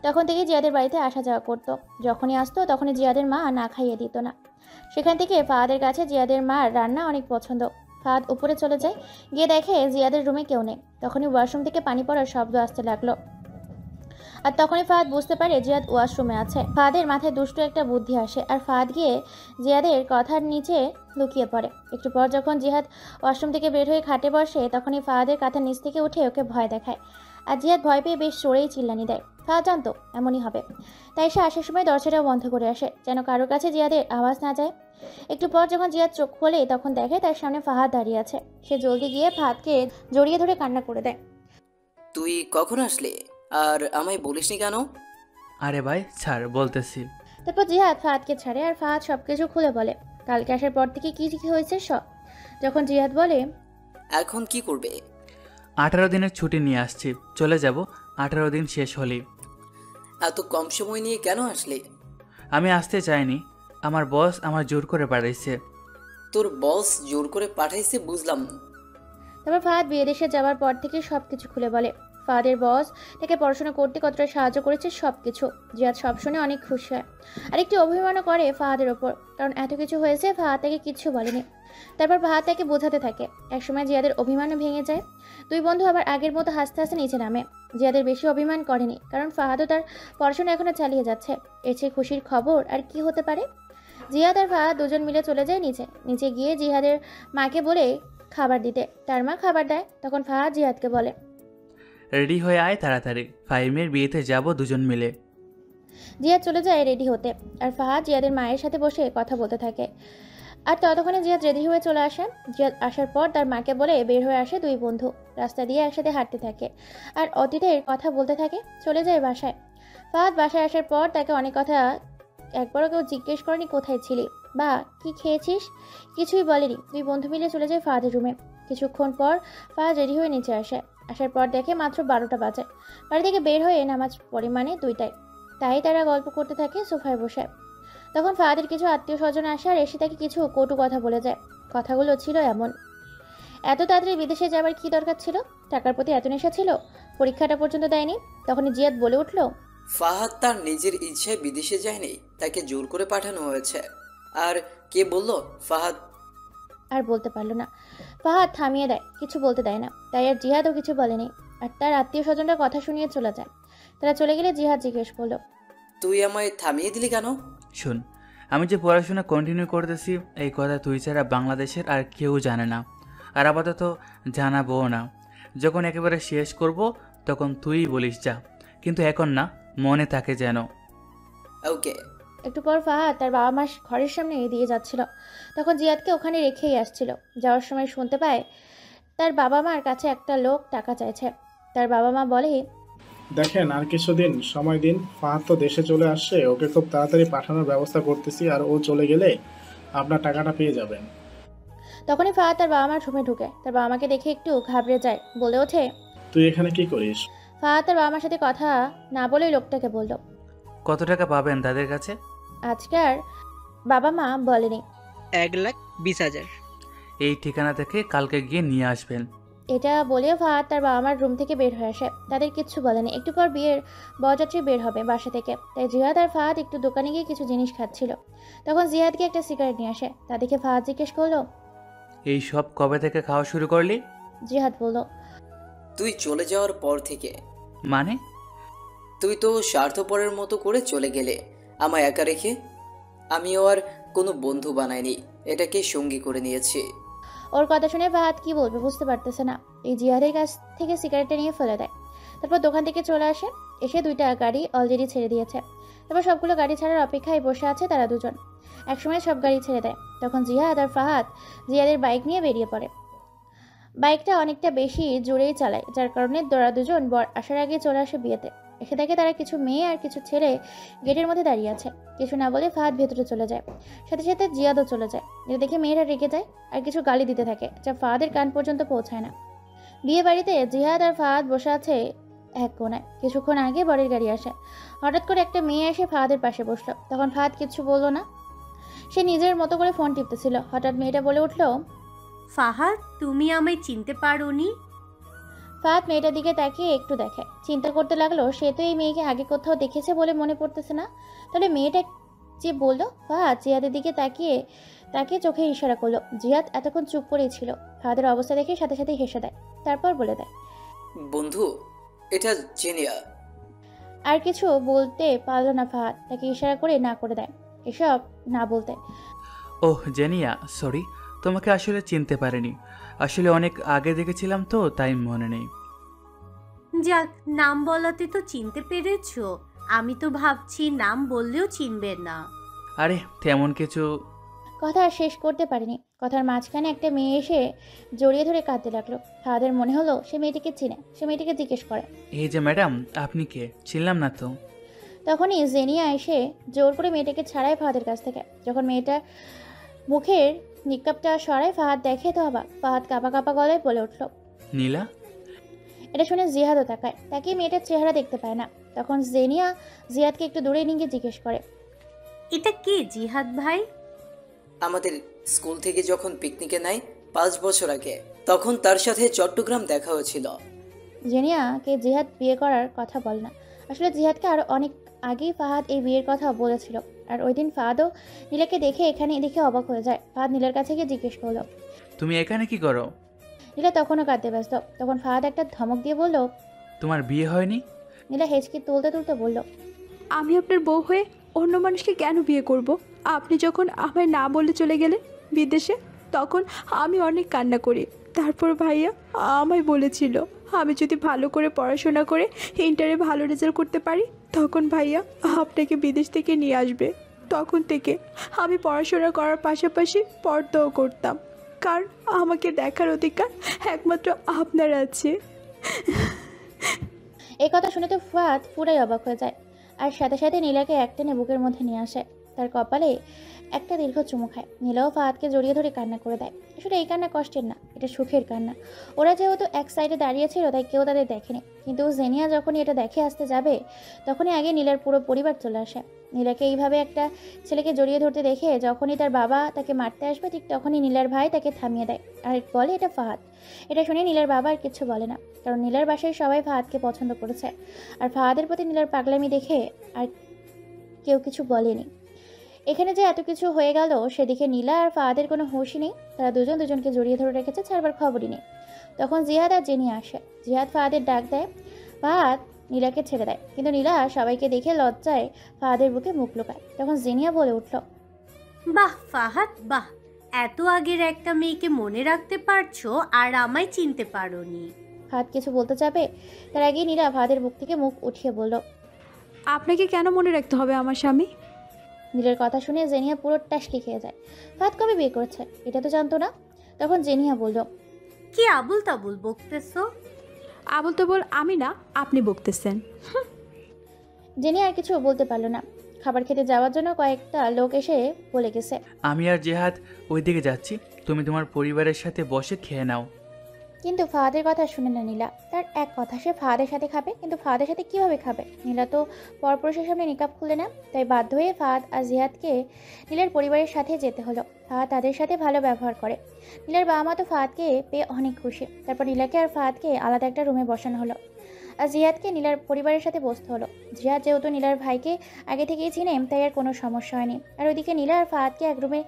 তখন থেকে জিহাদের বাড়িতে আসা যাওয়া করতো। যখনই আসতো তখনই জিহাদের মা না খাইয়ে দিত না। সেখান থেকে ফাহাদের কাছে জিহাদের মার রান্না অনেক পছন্দ। ফাহাদ উপরে চলে যায়, গিয়ে দেখে জিহাদের রুমে কেউ নেই। তখনই ওয়াশরুম থেকে পানি পড়ার শব্দ আসতে লাগলো, আর তখনই ফাহাদ বুঝতে পারে জিহাদ ওয়াশরুমে আছে। ফাহাদের মাথায় দুষ্টু একটা বুদ্ধি আসে, আর ফাহাদ গিয়ে জিহাদের কথার নিচে লুকিয়ে পড়ে। একটু পর যখন জিহাদ ওয়াশরুম থেকে বের হয়ে খাটে বসে, তখনই ফাহাদের কাঁথার নিচ থেকে উঠে ওকে ভয় দেখায়, আর জিহাদ ভয় পেয়ে বেশ জোরেই চিল্লানি দেয়। ফাহাদ জানতো এমনই হবে, তাই সে আসার সময় দরজাটাও বন্ধ করে আসে, যেন কারোর কাছে জিহাদের আওয়াজ না যায়। একটু পর যখন জিহাদ চোখ খোলে তখন দেখে তার সামনে ফাহাদ দাঁড়িয়ে আছে। সে জলদি গিয়ে ফাহাদকে জড়িয়ে ধরে কান্না করে দেয়।
তুই কখন আসলি আর আমায় বলিসনি কেন?
আরে ভাই ছাড়, বলতেছি।
তারপর জিহাদ ফাহাদকে ছাড়ে, আর ফাহাদ সবকিছু খুলে বলে কালকে আসার পর থেকে কি কি হয়েছে সব। যখন জিহাদ বলে,
এখন কি করবে?
18 দিনের ছুটি নিয়ে আসছি, চলে যাব 18 দিন শেষ হলেই।
এত কম সময় নিয়ে কেন আসলি?
আমি আসতে চাইনি, আমার বস আমার জোর করে পাঠাইছে।
তোর বস জোর করে পাঠাইছে বুঝলাম।
তারপর ফাহাদ বিদেশে যাওয়ার পর থেকে সবকিছু খুলে বলে। ফাহাদের বস তাকে পড়াশোনা করতে কতটা সাহায্য করেছে সবকিছু। জিহাদ সব শুনে অনেক খুশি হয়, আর একটু অভিমানও করে ফাহাদের ওপর, কারণ এত কিছু হয়েছে ফাহাদ তাকে কিচ্ছু বলেনি। তারপর ফাহাদ তাকে বোঝাতে থাকে। একসময় জিহাদের অভিমানও ভেঙে যায়। দুই বন্ধু আবার আগের মতো হাসতে হাসতে নিচে নামে। জিহাদের বেশি অভিমান করেনি, কারণ ফাহাদও তার পড়াশোনা এখনো চালিয়ে যাচ্ছে। এর চেয়ে খুশির খবর আর কি হতে পারে। জিহাদ আর ফাহাদ দুজন মিলে চলে যায় নিচে গিয়ে জিহাদের মাকে বলে খাবার দিতে। তার মা খাবার দেয়। তখন ফাহাদ জিহাদকে বলে,
রেডি হয়ে আয় তাড়াতাড়ি, ফাহিমের বিয়েতে যাব দুজন মিলে।
জিহাদ চলে যায় রেডি হতে, আর ফাহাদ জিহাদের মায়ের সাথে বসে কথা বলতে থাকে। আর ততক্ষণে জিহাদ রেডি হয়ে চলে আসে। জিহাদ আসার পর তার মাকে বলে বের হয়ে আসে দুই বন্ধু। রাস্তা দিয়ে একসাথে হাঁটতে থাকে আর অতীতের কথা বলতে থাকে। চলে যায় বাসায়। ফাহাদ বাসায় আসার পর তাকে অনেক কথা, একবারও কেউ জিজ্ঞেস করেনি কোথায় ছিলি বা কি খেয়েছিস, কিছুই বলেনি। দুই বন্ধু মিলে চলে যায় ফাহাদের রুমে। কিছুক্ষণ পর ফাহাদ রেডি হয়ে নিচে আসে। আসার পর দেখে মাত্র 12টা বাজে। বাড়ি থেকে বের হয়ে নামাজ পরিমাণে 2টায়, তাই তারা গল্প করতে থাকে সোফায় বসে। তখন ফাহাদের কিছু আত্মীয় স্বজন আসে আর এসে তাকে কিছু কটু কথা বলে যায়। কথাগুলো ছিল এমন, এত তাড়াতাড়ি বিদেশে যাবার কি দরকার ছিল? টাকার প্রতি এত নেশা ছিল? পরীক্ষাটা পর্যন্ত দেয়নি। তখন জিয়াদ বলে উঠল,
ফাহাদ তার নিজের ইচ্ছায় বিদেশে যায়নি, তাকে জোর করে পাঠানো হয়েছে। আর কে বলল ফাহাদ?
আর বলতে পারলো না। ফাহাদ থামিয়ে দেয়, কিছু বলতে দেয় না। তাই আর জিহাদও কিছু বলেনি, আর তার আত্মীয় স্বজনরা কথা শুনিয়ে চলে যায়। তারা চলে গেলে জিহাদ জিজ্ঞেস করলো,
তুই আমায় থামিয়ে দিলি কেন?
শোন, আমি যে পড়াশোনা কন্টিনিউ করতেছি এই কথা তুই ছাড়া বাংলাদেশের আর কেউ জানে না, আর আপাতত জানাবো না। যখন একেবারে শেষ করব তখন তুই বলিস যা, কিন্তু এখন না, মনে থাকে যেন।
ওকে।
একটু পর ফাহাদ তার বাবা মা ঘরের সামনে দিয়ে যাচ্ছিল। তখন জিয়াদকে ওখানে রেখেই আসছিল। যাওয়ার সময় শুনতে পায় তার বাবা মার কাছে একটা লোক টাকা চাইছে। তার বাবা মা বলে,
দেখেন আর কিছুদিন সময় দিন, ফাহাদ তো দেশে চলে আসছে, ওকে খুব তাড়াতাড়ি পাঠানোর ব্যবস্থা করতেছি, আর ও চলে গেলে আপনার টাকাটা পেয়ে যাবেন।
তখনই ফাহাদ তার বাবা মার রুমে ঢুকে। তার বাবা মাকে দেখে একটু ঘাবড়ে যায়, বলে ওঠে,
তুই এখানে কি করিস?
ফাহাদ তার বাবা মার সাথে কথা না বলেই লোকটাকে বলল,
কত টাকা পাবেন তাদের কাছে?
আজকার বাবা মা বলেনি।
1,20,000।
এই ঠিকানা থেকে কালকে গিয়ে নিয়ে আসবেন।
এটা বলেও ফাহাদ তার বাবা মার রুম থেকে বের হয়ে আসে। তাদের কিচ্ছু বলেনি। একটু পর বিয়ের বরযাত্রী বের হবে বাসা থেকে, তাই জিহাদ আর ফাহাদ একটু দোকানে গিয়ে কিছু জিনিস খাচ্ছিল। তখন জিহাদকে একটা সিগারেট নিয়ে আসে। তা দেখে ফাহাদ জিজ্ঞেস করলো,
এই সব কবে থেকে খাওয়া শুরু করলি?
জিহাদ বলল,
তুই চলে যাওয়ার পর থেকে।
মানে?
তুই তো স্বার্থপরের মতো করে চলে গেলে আমায় একা রেখে। আমিও আর কোনো বন্ধু বানাইনি, এটাকে সঙ্গী করে নিয়েছি।
ওর কথা শুনে ফাহাদ কি বলবে বুঝতে পারতেছে না। এই জিহাদের কাছ থেকে সিগারেটটা নিয়ে ফেলে দেয়। তারপর দোকান থেকে চলে আসে। এসে 2টা গাড়ি অলরেডি ছেড়ে দিয়েছে। তারপর সবগুলো গাড়ি ছাড়ার অপেক্ষায় বসে আছে তারা দুজন। একসময় সব গাড়ি ছেড়ে দেয়। তখন জিহাদ আর ফাহাদ জিহাদের বাইক নিয়ে বেরিয়ে পড়ে। বাইকটা অনেকটা বেশি জোরেই চালায়, যার কারণে তারা দুজন বর আসার আগে চলে আসে বিয়েতে। এসে দেখে তারা কিছু মেয়ে আর কিছু ছেলে গেটের মধ্যে দাঁড়িয়ে আছে। কিছু না বলে ফাহাদ ভেতরে চলে যায়, সাথে সাথে জিয়াদও চলে যায়। এটা দেখে মেয়েরা রেগে যায় আর কিছু গালি দিতে থাকে, যা ফাহাদের কান পর্যন্ত পৌঁছায় না। বিয়ে বাড়িতে জিহাদ আর ফাহাদ বসে আছে এক কোণায়। কিছুক্ষণ আগে বরের গাড়ি আসে। হঠাৎ করে একটা মেয়ে এসে ফাহাদের পাশে বসলো। তখন ফাহাদ কিছু বললো না, সে নিজের মতো করে ফোন টিপতেছিল। হঠাৎ মেয়েটা বলে উঠলো,
ফাহাদ, তুমি আমায় চিনতে পারোনি?
ফাহাদ মেয়েটার দিকে তাকিয়ে একটু দেখে, চিন্তা করতে লাগলো সে তো এই মেয়েকে আগে কোথাও দেখেছে বলে মনে পড়তেছে না। তাহলে মেয়েটা যে বললো। ফাহাদ জিহাদের দিকে তাকিয়ে তাকে চোখে ইশারা করলো। জিহাদ এতক্ষণ চুপ করেই ছিল। ফাহাদের অবস্থা দেখে সাথে সাথে হেসে দেয়, তারপর বলে দেয়,
বন্ধু, এটা জেনিয়া।
আর কিছু বলতে পারলো না ফাহাদ, তাকে ইশারা করে না করে দেয় এসব না বলতে।
ওহ জেনিয়া, সরি, তোমাকে আসলে চিনতে পারিনি। আসলে অনেক আগে দেখেছিলাম তো, তাই মনে নেই।
যাক, নাম বলাতে তো চিনতে পেরেছো। আমি তো ভাবছি নাম বললেও চিনবে না।
আরে তেমন কিছু।
কথা আর শেষ করতে পারিনি। কথার মাঝখানে একটা মেয়ে এসে জড়িয়ে ধরে কাঁদতে লাগলো। ফাহাদের মনে হলো সে মেয়েটিকে চিনে। সে মেয়েটিকে জিজ্ঞেস করে,
এই যে ম্যাডাম, আপনি কে? চিনলাম না তো।
তখনই জেনিয়া এসে জোর করে মেয়েটাকে ছাড়ায় ফাহাদের কাছ থেকে। যখন মেয়েটার মুখের নিকাবটা সরায় ফাহাদ দেখে তো অবাক। ফাহাদ কাঁপা কাঁপা গলায় বলে উঠল,
নীলা।
এটা শুনে জিহাদও তাকায়। তাকে মেয়েটার চেহারা দেখতে পায় না। তখন জেনিয়া জিহাদকে একটু দূরে নিয়ে জিজ্ঞেস করে,
এটা কে জিহাদ ভাই?
আমাদের স্কুল থেকে যখন পিকনিকে নেয় 5 বছর আগে, তখন তার সাথে চট্টগ্রাম দেখা হয়েছিল।
জেনিয়াকে জিহাদ বিয়ে করার কথা বলে না। আসলে জিহাদকে আরও অনেক আগেই ফাহাদ এই বিয়ের কথা বলেছিল। আর ওই দিন ফাহাদও নীলাকে দেখে এখানে দেখে অবাক হয়ে যায়। ফাহাদ নীলার কাছে গিয়ে জিজ্ঞেস করলো,
তুমি এখানে কি করো?
নীলা তখনও কাঁদতে ব্যস্ত। তখন ফাহাদ একটা ধমক দিয়ে বলল,
তোমার বিয়ে হয়নি?
নীলা হেঁচকি তুলতে তুলতে বলল,
আমি আপনার বউ হয়ে অন্য মানুষকে কেন বিয়ে করব? আপনি যখন আমায় না বলে চলে গেলেন বিদেশে, তখন আমি অনেক কান্না করি। তারপর ভাইয়া আমায় বলেছিল আমি যদি ভালো করে পড়াশোনা করে ইন্টারে ভালো রেজাল্ট করতে পারি, তখন ভাইয়া আপনাকে বিদেশ থেকে নিয়ে আসবে। তখন থেকে আমি পড়াশোনা করার পাশাপাশি পর্দাও করতাম, কারণ আমাকে দেখার অধিকার একমাত্র আপনার আছে।
এই কথা শুনে তো ফাহাদ পুরাই অবাক হয়ে যায়। আর সাথে সাথে নীলাকে একটেনে বুকের মধ্যে নিয়ে আসে। তার কপালে একটা দীর্ঘ চুমু খায়। নীলাও ফাহাদকে জড়িয়ে ধরে কান্না করে দেয়। আসলে এই কান্না কষ্টের না, এটা সুখের কান্না। ওরা যেহেতু এক সাইডে দাঁড়িয়েছিল তাই কেউ তাদের দেখেনি। কিন্তু জেনিয়া যখনই এটা দেখে আসতে যাবে, তখনই আগে নীলার পুরো পরিবার চলে আসে। নীলাকে এইভাবে একটা ছেলেকে জড়িয়ে ধরতে দেখে যখনই তার বাবা তাকে মারতে আসবে, ঠিক তখনই নীলার ভাই তাকে থামিয়ে দেয় আর বলে এটা ফাহাদ। এটা শুনে নীলার বাবা আর কিছু বলে না, কারণ নীলার বাসায় সবাই ফাহাদকে পছন্দ করেছে। আর ফাহাদের প্রতি নীলার পাগলামি দেখে আর কেউ কিছু বলেনি। এখানে যে এত কিছু হয়ে গেল সেদিকে নীলা আর ফাহাদের কোনো হুঁশই নেই। তারা দুজন দুজনকে জড়িয়ে ধরে রেখেছে, ছাড়বার খবরই নেই। তখন জিহাদ আর জেনিয়া আসে। জিহাদ ফাহাদের ডাক দেয়, ফাহাদ নীলাকে ছেড়ে দেয়। কিন্তু নীলা সবাইকে দেখে লজ্জায় ফাহাদের বুকে মুখ লুকায়। তখন জেনিয়া বলে উঠল,
বাহ ফাহাদ, বাহ! এত আগের একটা মেয়েকে মনে রাখতে পারছো আর আমায় চিনতে পারোনি।
ফাহাদ কিছু বলতে যাবে, তার আগেই নীলা ফাহাদের বুক থেকে মুখ উঠিয়ে বলল,
আপনাকে কেন মনে রাখতে হবে আমার স্বামী?
নীলার কথা শুনে জেনিয়া পুরো টাসকি খেয়ে যায়। ফাহাদ কবে বিয়ে করছে এটা তো জানতো না। তখন জেনিয়া বলল,
কি আবুল তাবুল বকতেছো?
আবুল তাবুল আমি না, আপনি বকতেছেন।
জেনিয়া আর কিছু বলতে পারলো না। খাবার খেতে যাওয়ার জন্য কয়েকটা লোক এসে বলে গেছে,
আমি আর জেহাদ ওই দিকে যাচ্ছি, তুমি তোমার পরিবারের সাথে বসে খেয়ে নাও।
কিন্তু ফাহাদের কথা শুনে না নীলা। তার এক কথা, সে ফাহাদের সাথে খাবে, কিন্তু ফাহাদের সাথে কিভাবে খাবে? নীলা তো পরপুরুষের সামনে নিকাব খুলে না। তাই বাধ্য হয়ে ফাহাদ আর জিহাদকে নীলার পরিবারের সাথে যেতে হলো। ফাহাদ তাদের সাথে ভালো ব্যবহার করে। নীলার বাবা মা তো ফাহাদকে পেয়ে অনেক খুশি। তারপর নীলাকে আর ফাহাদকে আলাদা একটা রুমে বসানো হলো আর জিহাদকে নীলার পরিবারের সাথে বসতে হলো। জিহাদ যেহেতু নীলার ভাইকে আগে থেকেই চিনে, তাই আর কোনো সমস্যা হয়নি। আর ওইদিকে নীলা আর ফাহাদকে এক রুমে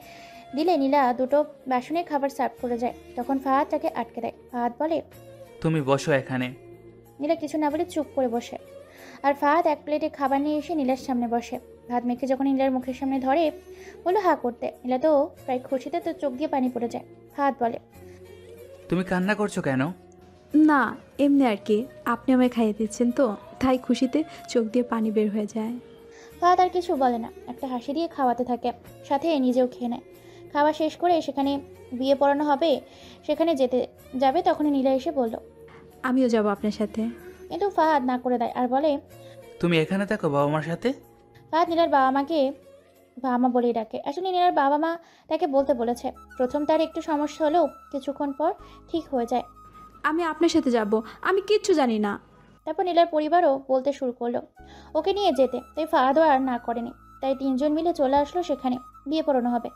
দিলে নীলা দুটো বাসনে খাবার সার্ভ করে যায়। তখন ফাহাদ তাকে আটকে দেয়। ফাহাদ বলে,
তুমি বসো এখানে।
নীলা কিছু না বলে চুপ করে বসে। আর ফাহাদ এক প্লেটে খাবার নিয়ে এসে নীলার সামনে বসে। ভাত মেখে যখন নীলার মুখের সামনে ধরে, বললো হা করতে। নীলা তো প্রায় খুশিতে তো চোখ দিয়ে পানি পড়ে যায়। ফাহাদ বলে,
তুমি কান্না করছো কেন?
না, এমনি আর কি। আপনি আমায় খাইয়ে দিচ্ছেন তো, তাই খুশিতে চোখ দিয়ে পানি বের হয়ে যায়।
ফাহাদ আর কিছু বলে না, একটা হাসি দিয়ে খাওয়াতে থাকে, সাথে নিজেও খেয়ে নেয়। খাওয়া শেষ করে সেখানে বিয়ে পড়ানো হবে, সেখানে যেতে যাবে। তখনই নীলা এসে বলল,
আমিও যাব আপনার সাথে।
কিন্তু ফাহাদ না করে দেয় আর বলে,
তুমি এখানে থাকো বাবা মার সাথে।
ফাহাদ নীলার বাবা মাকে বাবা মা বলেই ডাকে। আসলে নীলার বাবা মা তাকে বলতে বলেছে। প্রথম তার একটু সমস্যা হলেও কিছুক্ষণ পর ঠিক হয়ে যায়।
আমি আপনার সাথে যাব, আমি কিচ্ছু জানি না।
তারপর নীলার পরিবারও বলতে শুরু করলো ওকে নিয়ে যেতে। তাই ফাহাদও আর না করেনি। তাই তিনজন মিলে চলে আসলো সেখানে বিয়ে পড়ানো হবে।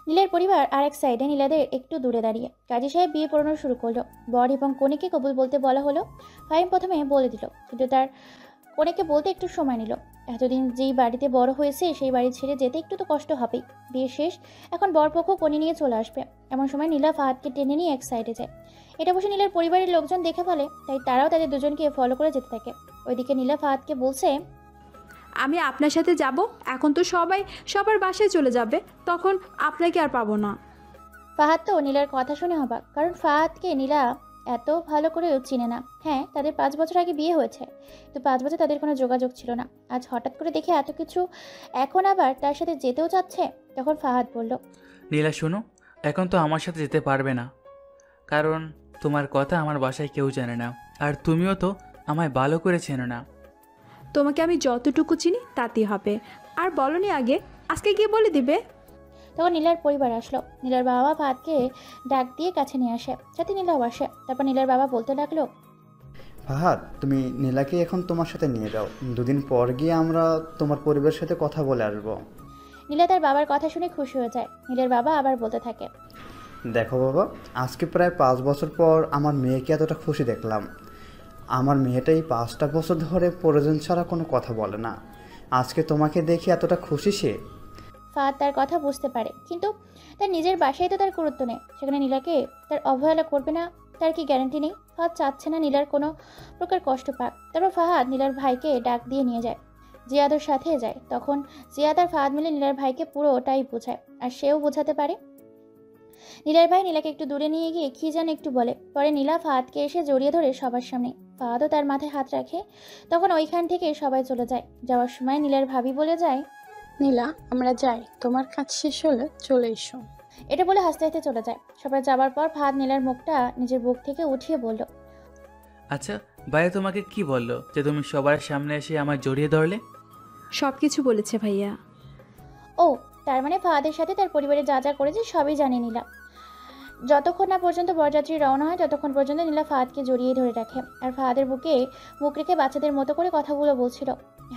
নীলের পরিবার আর এক সাইডে, নীলাদের একটু দূরে দাঁড়িয়ে। কাজী সাহেব বিয়ে পড়ানো শুরু করলো। বর এবং কনেকে কবুল বলতে বলা হলো। ফাহিম প্রথমে বলে দিল, কিন্তু তার কনেকে বলতে একটু সময় নিল। এতদিন যেই বাড়িতে বড় হয়েছে সেই বাড়ি ছেড়ে যেতে একটু তো কষ্ট হবেই। বিয়ে শেষ, এখন বরপক্ষ কনে নিয়ে চলে আসবে। এমন সময় নীলা ফাহাদকে টেনে নিয়ে এক সাইডে যায়। এটা বসে নীলার পরিবারের লোকজন দেখে ফেলে, তাই তারাও তাদের দুজনকে ফলো করে যেতে থাকে। ওইদিকে নীলা ফাহাদকে বলছে,
আমি আপনার সাথে যাব। এখন তো সবাই সবার বাসায় চলে যাবে, তখন আপনাকে আর পাবো না।
ফাহাদ তো নীলার কথা শুনে অবাক, কারণ ফাহাদকে নীলা এত ভালো করেও চিনে না। হ্যাঁ, তাদের 5 বছর আগে বিয়ে হয়েছে, তো 5 বছর তাদের কোনো যোগাযোগ ছিল না। আজ হঠাৎ করে দেখে এত কিছু, এখন আবার তার সাথে যেতেও চাচ্ছে। তখন ফাহাদ বলল,
নীলা শোনো, এখন তো আমার সাথে যেতে পারবে না, কারণ তোমার কথা আমার বাসায় কেউ জানে না, আর তুমিও তো আমায় ভালো করে চেনো না।
তোমাকে আমি যতটুকু চিনি তাতেই হবে। আর বলনি আগে, আজকে গিয়ে বলে দিবে।
তখন নীলার পরিবার আসলো। নীলার বাবা ফাহাদকে ডাক দিয়ে কাছে নিয়ে আসে, সাথে নীলাও আসে। তারপর নীলার বাবা বলতে লাগলো,
ফাহাদ, তুমি নীলাকে এখন তোমার সাথে নিয়ে যাও। 2 দিন পর গিয়ে আমরা তোমার পরিবারের সাথে কথা বলে আসবো।
নীলা তার বাবার কথা শুনে খুশি হয়ে যায়। নীলার বাবা আবার বলতে থাকে,
দেখো বাবা, আজকে প্রায় 5 বছর পর আমার মেয়েকে এতটা খুশি দেখলাম। আমার মেয়েটাই 5টা বছর ধরে প্রয়োজন ছাড়া কোনো কথা বলে না। আজকে তোমাকে দেখে এতটা খুশি সে।
ফাহাদ তার কথা বুঝতে পারে, কিন্তু তার নিজের বাসায় তো তার গুরুত্ব নেই। সেখানে নীলাকে তার অবহেলা করবে না তার কি গ্যারান্টি নেই? ফাহাদ চাচ্ছে না নীলার কোনো প্রকার কষ্ট পাক। তারপর ফাহাদ নীলার ভাইকে ডাক দিয়ে নিয়ে যায়, জিয়াদের সাথে যায়। তখন জিয়াদ আর ফাহাদ মিলে নীলার ভাইকে পুরোটাই বোঝায়, আর সেও বোঝাতে পারে। নীলার ভাই নীলাকে একটু দূরে নিয়ে গিয়ে কি যেন একটু বলে। পরে নীলা ফাহাদকে এসে জড়িয়ে ধরে সবার সামনে। ফাহাদও তার মাথায় হাত রাখে। তখন ওইখান থেকে সবাই চলে যায়। যাওয়ার সময় নীলার ভাবি বলে যায়,
নীলা, আমরা যাই, তোমার কাজ শেষ হলে চলে এসো।
এটা বলে হাসতে হাসতে চলে যায়। সবাই যাবার পর ফাহাদ নীলার মুখটা নিজের বুক থেকে উঠিয়ে বলল,
আচ্ছা, ভাইয়া তোমাকে কি বললো যে তুমি সবার সামনে এসে আমার জড়িয়ে ধরলে?
সব কিছু বলেছে ভাইয়া।
ও, তার মানে ফাহাদের সাথে তার পরিবারে যা যা করেছে সবই জানে নীলা। যতক্ষণ না পর্যন্ত বরযাত্রী রওনা হয় ততক্ষণ পর্যন্ত নীলা ফাহাদকে জড়িয়ে ধরে রাখে, আর ফাহাদের বুকে মুখ রেখে বাচ্চাদের মতো করে কথাগুলো বলছিল।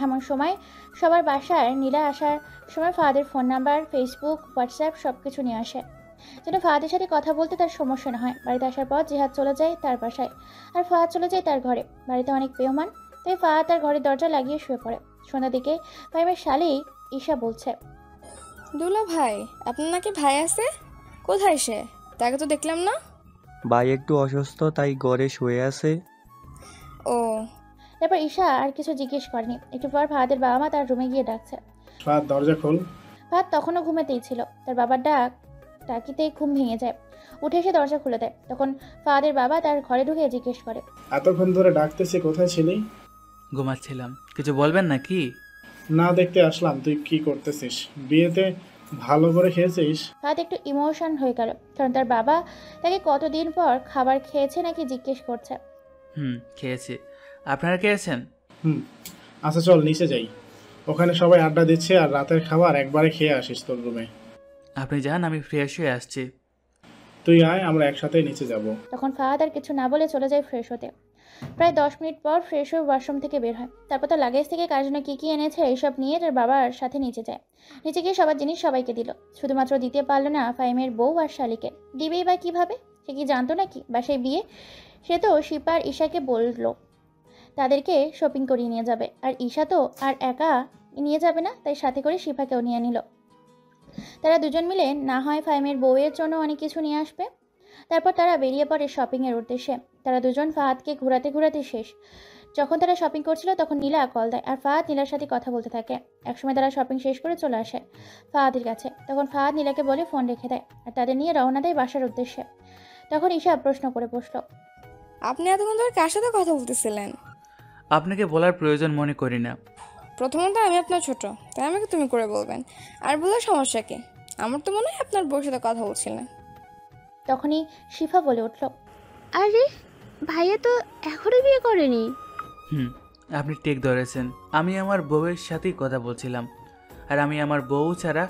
এমন সময় সবার বাসায় নীলা আসার সময় ফাহাদের ফোন নাম্বার, ফেসবুক, হোয়াটসঅ্যাপ সব কিছু নিয়ে আসে, যেন ফাহাদের সাথে কথা বলতে তার সমস্যা না হয়। বাড়িতে আসার পর জিহাদ চলে যায় তার বাসায়, আর ফাহাদ চলে যায় তার ঘরে। বাড়িতে অনেক পেহমান, তাই ফাহাদ তার ঘরের দরজা লাগিয়ে শুয়ে পড়ে। সন্ধ্যার দিকে ফাহিমের শালী ঈশা বলছে,
দুলা ভাই, আপনার নাকি ভাই আছে? কোথায় সে? তাকে তো দেখলাম না।
ভাই একটু অসুস্থ, তাই ঘরে শুয়ে আছে।
ও।
তারপর ঈশা আর কিছু জিজ্ঞেস করেনি। একটু পর ফাহাদের বাবা মা তার রুমে গিয়ে ডাকছে।
ফাহাদ, দরজা খোল।
ফাহাদ তখনও ঘুমেতেই ছিল। তার বাবার ডাকিতেই ঘুম ভেঙে যায়। উঠে এসে দরজা খুলে দেয়। তখন ফাহাদের বাবা তার ঘরে ঢুকে জিজ্ঞেস করে,
এতক্ষণ ধরে ডাকতেছি, কোথায় ছিলি?
ঘুমাচ্ছিলাম। কিছু বলবেন নাকি?
না, দেখতে আসলাম তুই কি করতেছিস। বিয়েতে ভালো করে খেয়েছিস?
ফাহাদ একটু ইমোশন হয়ে গেল, কারণ তার বাবা তাকে কতদিন পর খাবার খেয়েছে নাকি জিজ্ঞেস করছে।
খেয়েছি। আপনারা খেয়েছেন?
আচ্ছা চল নিচে যাই, ওখানে সবাই আড্ডা দিচ্ছে, আর রাতের খাবার একবারে খেয়ে আসিস তোর রুমে।
আপনি যান, আমি ফ্রেশ হয়ে আসছি।
তুই আয়, আমরা একসাথে নিচে যাব।
তখন ফাহাদ আর কিছু না বলে চলে যায় ফ্রেশ হতে। প্রায় 10 মিনিট পর ফ্রেশ হয়ে ওয়াশরুম থেকে বের হয়। তারপর তার লাগেজ থেকে কার জন্য কী এনেছে এইসব নিয়ে তার বাবার সাথে নিচে যায়। নিচে গিয়ে সবার জিনিস সবাইকে দিল, শুধুমাত্র দিতে পারলো না ফাহিমের বউ আর শালিকে। দিবেই বা কীভাবে? সে কি জানতো নাকি বাসায় বিয়ে? সে তো শিপা আর ঈশাকে বললো তাদেরকে শপিং করিয়ে নিয়ে যাবে, আর ঈশা তো আর একা নিয়ে যাবে না, তাই সাথে করে শিফাকেও নিয়ে নিল। তারা দুজন মিলে না হয় ফাহিমের বউয়ের জন্য অনেক কিছু নিয়ে আসবে। তারপর তারা বেরিয়ে পড়ে শপিংয়ের উদ্দেশ্যে। তারা দুজন ফাহাদকে ঘোরাতে ঘোরাতে শেষ। যখন তারা শপিং করছিল তখন নীলা কল দেয়, আর ফাহাদ নীলার সাথে কথা বলতে থাকে। একসময় তারা শপিং শেষ করে চলে আসে ফাহাদের কাছে। তখন ফাহাদ নীলাকে বলে ফোন রেখে দেয়, আর তাদের নিয়ে রওনা দেয় বাসার উদ্দেশ্যে। তখন ঈশা প্রশ্ন করে বসলো,
আপনি এতক্ষণ ধরে কার সাথে কথা বলতেছিলেন?
আপনাকে বলার প্রয়োজন মনে করি না।
প্রথমত আমি আপনার ছোট, তাই আমাকে তুমি করে বলবেন। আর বলার সমস্যা কি? আমার তো মনে হয় আপনার বউর সাথে কথা বলছিলেন।
তখনই শিফা বলে উঠল, আরে ভাইয়া তো এখনো বিয়ে করেনি।
আপনি ঠিক ধরেছেন, আমি আমার বউয়ের সাথেই কথা বলছিলাম। আর আমি আমার বউ ছাড়া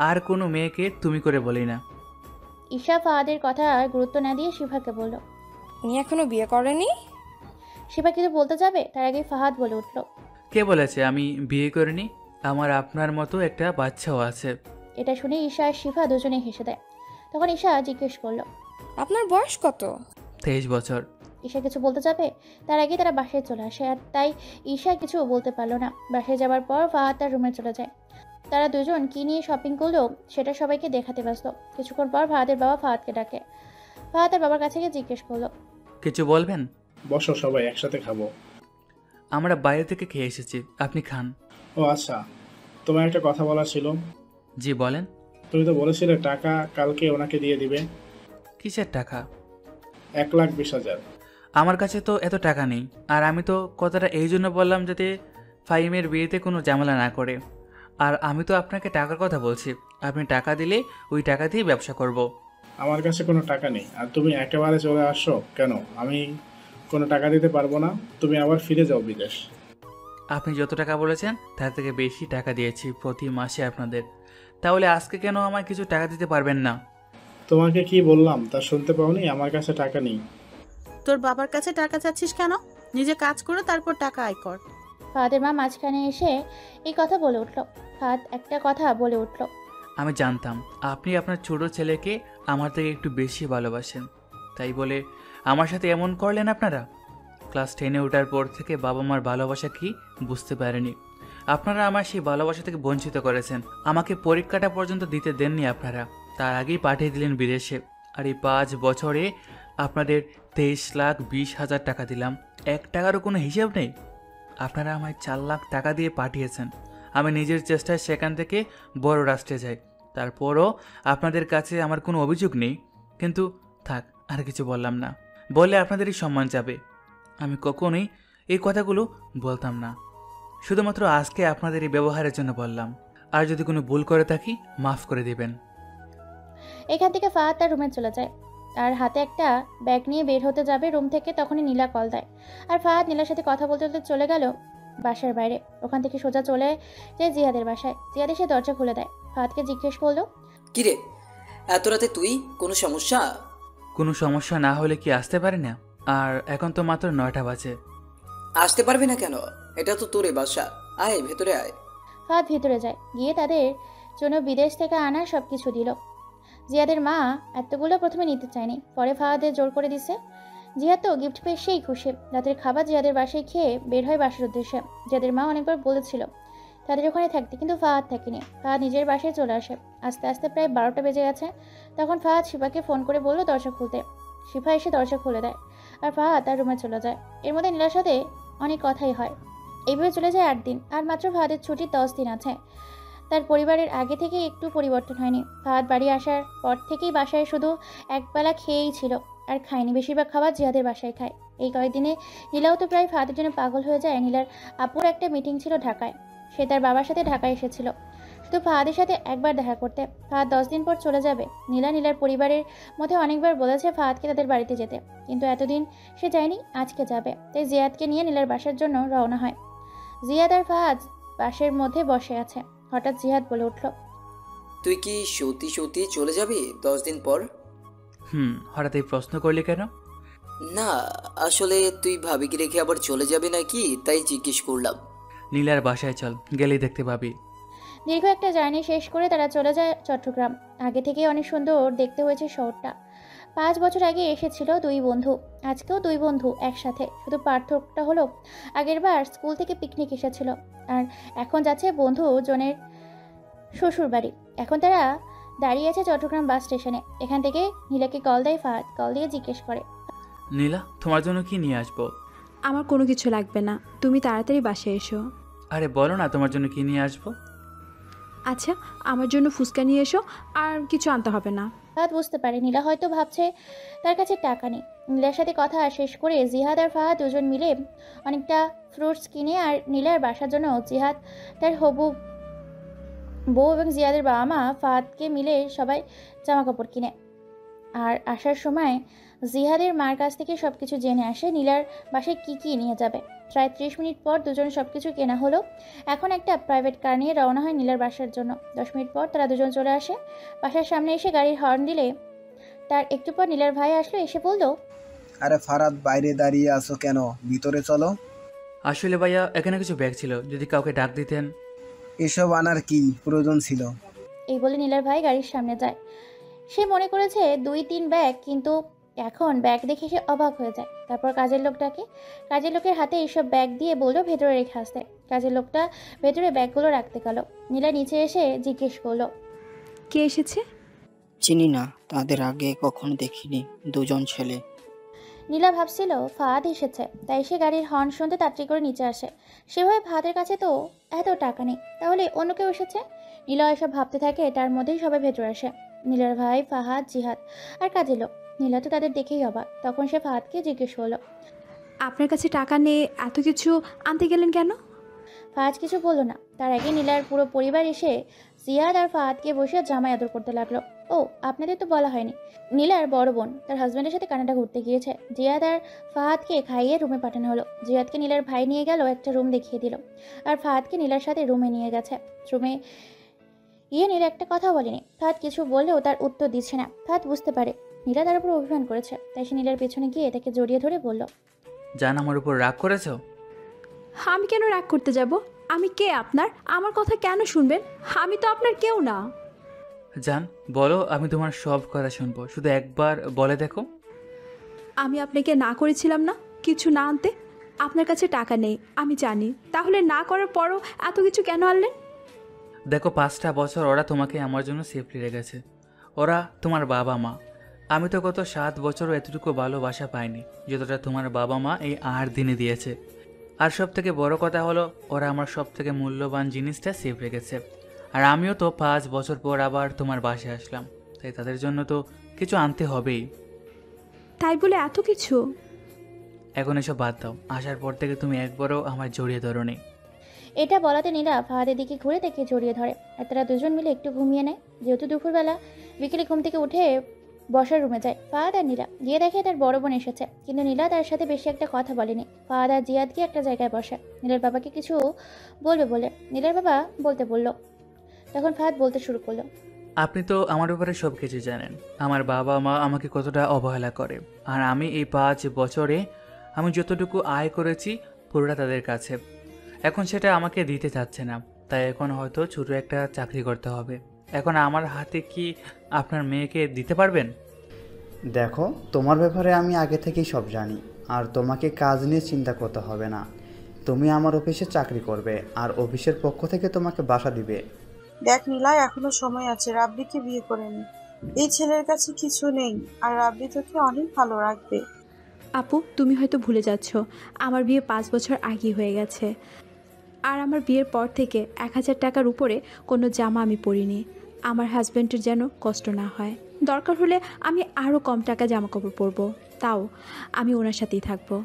আর কোনো মেয়েকে তুমি করে বলি না।
ঈশা ফাহাদের কথা গুরুত্ব না দিয়ে শিফাকে বলল,
উনি এখনো বিয়ে করেনি?
শিফা কিছু বলতে যাবে তার আগে ফাহাদ বলে উঠল,
কে বলেছে আমি বিয়ে করিনি? আমার আপনার মতো একটা বাচ্চাও আছে।
এটা শুনে ঈশা আর শিফা দুজনেই হেসে দেয়। তখন ঈশা জিজ্ঞেস করলো,
আপনার বয়স কত?
23 বছর।
ঈশা কিছু বলতে যাবে তার আগে তারা বাসায় চলে আসে, আর তাই ঈশা কিছু বলতে পারলো না। বাসায় যাওয়ার পর ফাহাদ তার রুমে চলে যায়। তারা দুজন কি নিয়ে শপিং করলো সেটা সবাইকে দেখাতে ব্যস্ত। কিছুক্ষণ পর ফাহাদের বাবা ফাহাদকে ডাকে। ফাহাদ তার বাবার কাছে গিয়ে জিজ্ঞেস করলো,
কিছু বলবেন?
বসো, সবাই একসাথে খাবো।
আমরা বাইরে থেকে খেয়ে এসেছি, আপনি খান।
ও আচ্ছা, তোমার একটা কথা বলার ছিল।
জি বলেন।
তুমি তো বলেছিলে টাকা কালকে ওনাকে দিয়ে দিবে।
কিসের টাকা?
1,20,000।
আমার কাছে তো এত টাকা নেই। আর আমি তো কথাটা এই জন্য বললাম যাতে ফাহিমের বিয়েতে কোনো ঝামেলা না করে। আর আমি তো আপনাকে টাকার কথা বলছি, আপনি টাকা দিলে ওই টাকা দিয়ে ব্যবসা করব।
আমার কাছে কোনো টাকা নেই, আর তুমি একেবারে চলে আসো কেন? আমি কোনো টাকা দিতে পারবো না, তুমি আবার ফিরে যাও বিদেশ।
আপনি যত টাকা বলেছেন তার থেকে বেশি টাকা দিয়েছি প্রতি মাসে আপনাদের, তাহলে আজকে কেন আমায় কিছু টাকা দিতে পারবেন না?
তোমাকে কি বললাম তা শুনতে পাওনি? আমার কাছে টাকা নেই।
তোর বাবার কাছে টাকা চাচ্ছিস কেন? নিজে কাজ করে তারপর টাকা আয় কর।
ফাহাদের মা মাঝখানে এসে এই কথা বলে উঠল। ফাহাদ একটা কথা বলে উঠল,
আমি জানতাম আপনি আপনার ছোট ছেলেকে আমার থেকে একটু বেশি ভালোবাসেন, তাই বলে আমার সাথে এমন করলেন আপনারা। ক্লাস 10-এ ওঠার পর থেকে বাবা মার ভালোবাসা কি বুঝতে পারেনি। আপনারা আমার সেই ভালোবাসা থেকে বঞ্চিত করেছেন। আমাকে পরীক্ষাটা পর্যন্ত দিতে দেননি আপনারা, তার আগেই পাঠিয়ে দিলেন বিদেশে। আর এই 5 বছরে আপনাদের 23,20,000 টাকা দিলাম, 1 টাকারও কোনো হিসাব নেই। আপনারা আমায় 4 লাখ টাকা দিয়ে পাঠিয়েছেন। আমি নিজের চেষ্টায় সেখান থেকে বড় রাষ্ট্রে যাই, তারপরও আপনাদের কাছে আমার কোনো অভিযোগ নেই। কিন্তু থাক, আর কিছু বললাম না, বললে আপনাদেরই সম্মান যাবে। আমি কখনোই এই কথাগুলো বলতাম না, শুধুমাত্র আজকে আপনাদের এই ব্যবহারের জন্য বললাম। আর যদি কোনো ভুল করে থাকি মাফ করে দিবেন।
এখান থেকে ফাহাদ তার রুমে চলে যায়, আর হাতে একটা ব্যাগ নিয়ে বের হতে যাবে রুম থেকে। তখনই নীলা কল দেয়, আর ফাহাদ নীলার সাথে কথা বলতে বলতে চলে গেল বাসার বাইরে। ওখান থেকে সোজা চলে যায় জিহাদের বাসায়। জিহাদ এসে দরজা খুলে দেয়। ফাহাদকে জিজ্ঞেস করলো,
কিরে এত রাতে তুই? কোনো সমস্যা?
কোনো সমস্যা না হলে কি আসতে পারি না? আর এখন তো মাত্র 9টা বাজে।
আসতে পারবি না কেন? এটা তো তোরে বাসা, আয় ভেতরে আয়।
ফাহাদ ভিতরে যায়, গিয়ে তাদের জন্য বিদেশ থেকে আনা সব কিছু দিল। জিয়াদের মা এতগুলো প্রথমে নিতে চায়নি, পরে ফাহাদের জোর করে দিছে। জিয়াদ তো গিফট পেয়ে সেই খুশি। রাতের খাবার জিয়াদের বাসায় খেয়ে বের হয় বাসার উদ্দেশ্যে। জিয়াদের মা অনেকবার বলেছিল তাদের ওখানে থাকতে, কিন্তু ফাহাদ থাকেনি। ফাহাদ নিজের বাসায় চলে আসে। আস্তে আস্তে প্রায় 12টা বেজে গেছে। তখন ফাহাদ শিফাকে ফোন করে বলল দরজা খুলতে। শিফা এসে দরজা খুলে দেয়, আর ফাহাদ তার রুমে চলে যায়। এর মধ্যে নীলার সাথে অনেক কথাই হয়। এইভাবে চলে যায় 8 দিন। আর মাত্র ফাহাদের ছুটির 10 দিন আছে। তার পরিবারের আগে থেকে একটু পরিবর্তন হয়নি। ফাহাদ বাড়ি আসার পর থেকেই বাসায় শুধু একবেলা খেয়েই ছিল, আর খায়নি। বেশিরভাগ খাবার জিহাদের বাসায় খায়। এই কয়েকদিনে নীলাও তো প্রায় ফাহাদের জন্য পাগল হয়ে যায়। নীলার আপুর একটা মিটিং ছিল ঢাকায়, সে তার বাবার সাথে ঢাকায় এসেছিল শুধু ফাহাদের সাথে একবার দেখা করতে। ফাহাদ 10 দিন পর চলে যাবে। নীলার পরিবারের মধ্যে অনেকবার বলেছে ফাহাদকে তাদের বাড়িতে যেতে, কিন্তু এতদিন সে যায়নি, আজকে যাবে। তাই জিয়াদকে নিয়ে নীলার বাসার জন্য রওনা হয়। জিয়াদ আর ফাহাদ বাসের মধ্যে বসে আছে। হঠাৎ জিহাদ বলে উঠল,
তুই কি সত্যি সত্যি চলে যাবি 10 দিন পর?
হঠাৎ এই প্রশ্ন করলি কেন?
না আসলে তুই ভাবিকে রেখে আবার চলে যাবি নাকি তাই জিজ্ঞেস করলাম।
নীলার বাসায় চল, গেলেই দেখতে পাবি।
দীর্ঘ একটা জার্নি শেষ করে তারা চলে যায় চট্টগ্রাম। আগে থেকেই অনেক সুন্দর দেখতে হয়েছে শহরটা। 5 বছর আগে এসেছিল 2 বন্ধু, আজকেও 2 বন্ধু একসাথে। শুধু পার্থক্যটা হলো আগেরবার স্কুল থেকে পিকনিক এসেছিল আর এখন যাচ্ছে বন্ধু জনের শ্বশুর বাড়ি। এখন তারা দাঁড়িয়ে আছে চট্টগ্রাম বাস স্টেশনে। এখান থেকে নীলাকে কল দেয় ফাহাদ। কল দিয়ে জিজ্ঞেস করে,
নীলা, তোমার জন্য কি নিয়ে আসবো?
আমার কোনো কিছু লাগবে না, তুমি তাড়াতাড়ি বাসায় এসো।
আরে বলো না তোমার জন্য কি নিয়ে আসবো।
আচ্ছা, আমার জন্য ফুচকা নিয়ে এসো, আর কিছু আনতে হবে না।
ফাহাদ বুঝতে পারে নীলা হয়তো ভাবছে তার কাছে টাকা নেই। নীলার সাথে কথা শেষ করে জিহাদ আর ফাহাদ দুজন মিলে অনেকটা ফ্রুটস কিনে আর নীলার বাসার জন্য জিহাদ তার হবু বউ এবং জিয়াদের বাবা মা ফাহাদকে মিলে সবাই জামা কাপড় কিনে। আর আসার সময় জিহাদের মার কাছ থেকে সব কিছু জেনে আসে নীলার বাসায় কি কি নিয়ে যাবে। প্রায় 30 মিনিট পর দুজন সব কিছু কেনা হলো। এখন একটা প্রাইভেট কার নিয়ে রওনা হয় নীলার বাসার জন্য। 10 মিনিট পর তারা দুজন চলে আসে। বাসার সামনে এসে গাড়ির হর্ন দিলে তার একটু পর নীলার ভাই আসলো, এসে বলল,
আরে ফারাদ, বাইরে দাঁড়িয়ে আছো কেন? ভিতরে চলো।
আসলে ভাইয়া এখানে কিছু ব্যাগ ছিল, যদি কাউকে ডাক দিতেন।
এসব আনার কি প্রয়োজন ছিল?
এই বলে নীলার ভাই গাড়ির সামনে যায়। সে মনে করেছে 2-3 ব্যাগ, কিন্তু এখন ব্যাগ দেখে সে অবাক হয়ে যায়। তারপর কাজের লোকটাকে, কাজের লোকের হাতে এইসব ব্যাগ দিয়ে বলল ভেতরে রেখে আসতে। কাজের লোকটা ভেতরে ব্যাগগুলো রাখতে গেল। নীলা নিচে এসে জিজ্ঞেস করলো,
কে এসেছে?
চিনি না, তাদের আগে কখনো দেখিনি। 2জন ছেলে।
নীলা ভাবছিল ফাহাদ এসেছে, তাই সে গাড়ির হর্ন শুনতে তাড়াতাড়ি করে নিচে আসে। সেভাবে ফাহাদের কাছে তো এত টাকা নেই, তাহলে অন্য কেউ এসেছে। নীলা এসব ভাবতে থাকে, তার মধ্যেই সবাই ভেতরে আসে। নীলার ভাই, ফাহাদ, জিহাদ আর কাজের লোক। নীলা তো তাদের দেখেই অবাক। তখন সে ফাহাদকে জিজ্ঞেস করলো,
আপনার কাছে টাকা নেই, এত কিছু আনতে গেলেন কেন?
ফাহাদ কিছু বললো না। তার আগে নীলার পুরো পরিবার এসে জিহাদ আর ফাহাদকে বসে জামাই আদর করতে লাগলো। ও, আপনাদের তো বলা হয়নি, নীলার বড় বোন তার হাজব্যান্ডের সাথে কানাডা ঘুরতে গিয়েছে। জিহাদ আর ফাহাদকে খাইয়ে রুমে পাঠানো হলো। জিহাদকে নীলার ভাই নিয়ে গেল, একটা রুম দেখিয়ে দিল। আর ফাহাদকে নীলার সাথে রুমে নিয়ে গেছে। রুমে গিয়ে নীলা একটা কথা বলেনি। ফাহাদ কিছু বললেও তার উত্তর দিচ্ছে না। ফাহাদ বুঝতে পারে নীলা তার উপর অভিমান করেছে, তাই সে নীলার পেছনে গিয়ে তাকে জড়িয়ে ধরে বলল,
জান, আমার উপর রাগ করেছো?
আমি কেন রাগ করতে যাব? আমি কে আপনার? আমার কথা কেন শুনবেন? আমি তো আপনার কেউ না।
জান বলো, আমি তোমার সব কথা শুনবো, শুধু একবার বলে দেখো।
আমি আপনাকে না করেছিলাম না কিছু না আনতে? আপনার কাছে টাকা নেই আমি জানি, তাহলে না করার পরও এত কিছু কেন আনলেন?
দেখো, 5টা বছর ওরা তোমাকে আমার জন্য সেফলি রেখেছে। ওরা তোমার বাবা মা। আমি তো গত 7 বছরও এতটুকু ভালোবাসা পাইনি যতটা তোমার বাবা মা এই 8 দিনে দিয়েছে। আর সব থেকে বড় কথা হলো, ওরা আমার সব থেকে মূল্যবান জিনিসটা সেফ রেখেছে। আর আমিও তো 5 বছর পর আবার তোমার বাসায় আসলাম, তাই তাদের জন্য তো কিছু আনতে হবেই।
তাই বলে এত কিছু?
এখন এসব বাদ দাও, আসার পর থেকে তুমি একবারও আমার জড়িয়ে ধরোনি।
এটা বলাতে নীলা ফাহাদের দিকে ঘুরে তাকে জড়িয়ে ধরে। আর তারা দুজন মিলে একটু ঘুমিয়ে নেয়। যেহেতু দুপুরবেলা, বিকেলে ঘুম থেকে উঠে বসার রুমে যায় ফাহাদ আর নীলা। গিয়ে দেখে তার বড় বোন এসেছে, কিন্তু নীলা তার সাথে বেশি একটা কথা বলেনি। ফাহাদ আর জিয়াদ গিয়ে একটা জায়গায় বসে নীলার বাবাকে কিছু বলবে বলে। নীলার বাবা বলতে বলল। তখন ফাহাদ বলতে শুরু করলো,
আপনি তো আমার ব্যাপারে সব কিছু জানেন। আমার বাবা মা আমাকে কতটা অবহেলা করে, আর আমি এই 5 বছরে আমি যতটুকু আয় করেছি পুরোটা তাদের কাছে। এখন সেটা আমাকে দিতে চাচ্ছে না, তাই এখন হয়তো ছোটো একটা চাকরি করতে হবে। এখন আমার হাতে কি আপনার মেয়েকে দিতে পারবেন?
দেখো, তোমার ব্যাপারে আমি আগে থেকেই সব জানি, আর তোমাকে কাজ নিয়ে চিন্তা করতে হবে না। তুমি আমার অফিসে চাকরি করবে, আর অফিসের পক্ষ থেকে তোমাকে বাসা দিবে।
দেখ নীলা, এখনো সময় আছে, রাব্বিকে বিয়ে করে নি। এই ছেলের কাছে কিছু নেই, আর রাব্বি তোকে অনেক ভালো রাখবে।
আপু, তুমি হয়তো ভুলে যাচ্ছ, আমার বিয়ে 5 বছর আগেই হয়ে গেছে। আর আমার বিয়ের পর থেকে 1000 টাকার উপরে কোনো জামা আমি পরিনি। আমার হাজব্যান্ডের যেন কষ্ট না হয়। দরকার হলে আমি আরও কম টাকা জামা কাপড় পরবো, তাও আমি ওনার সাথেই থাকবো।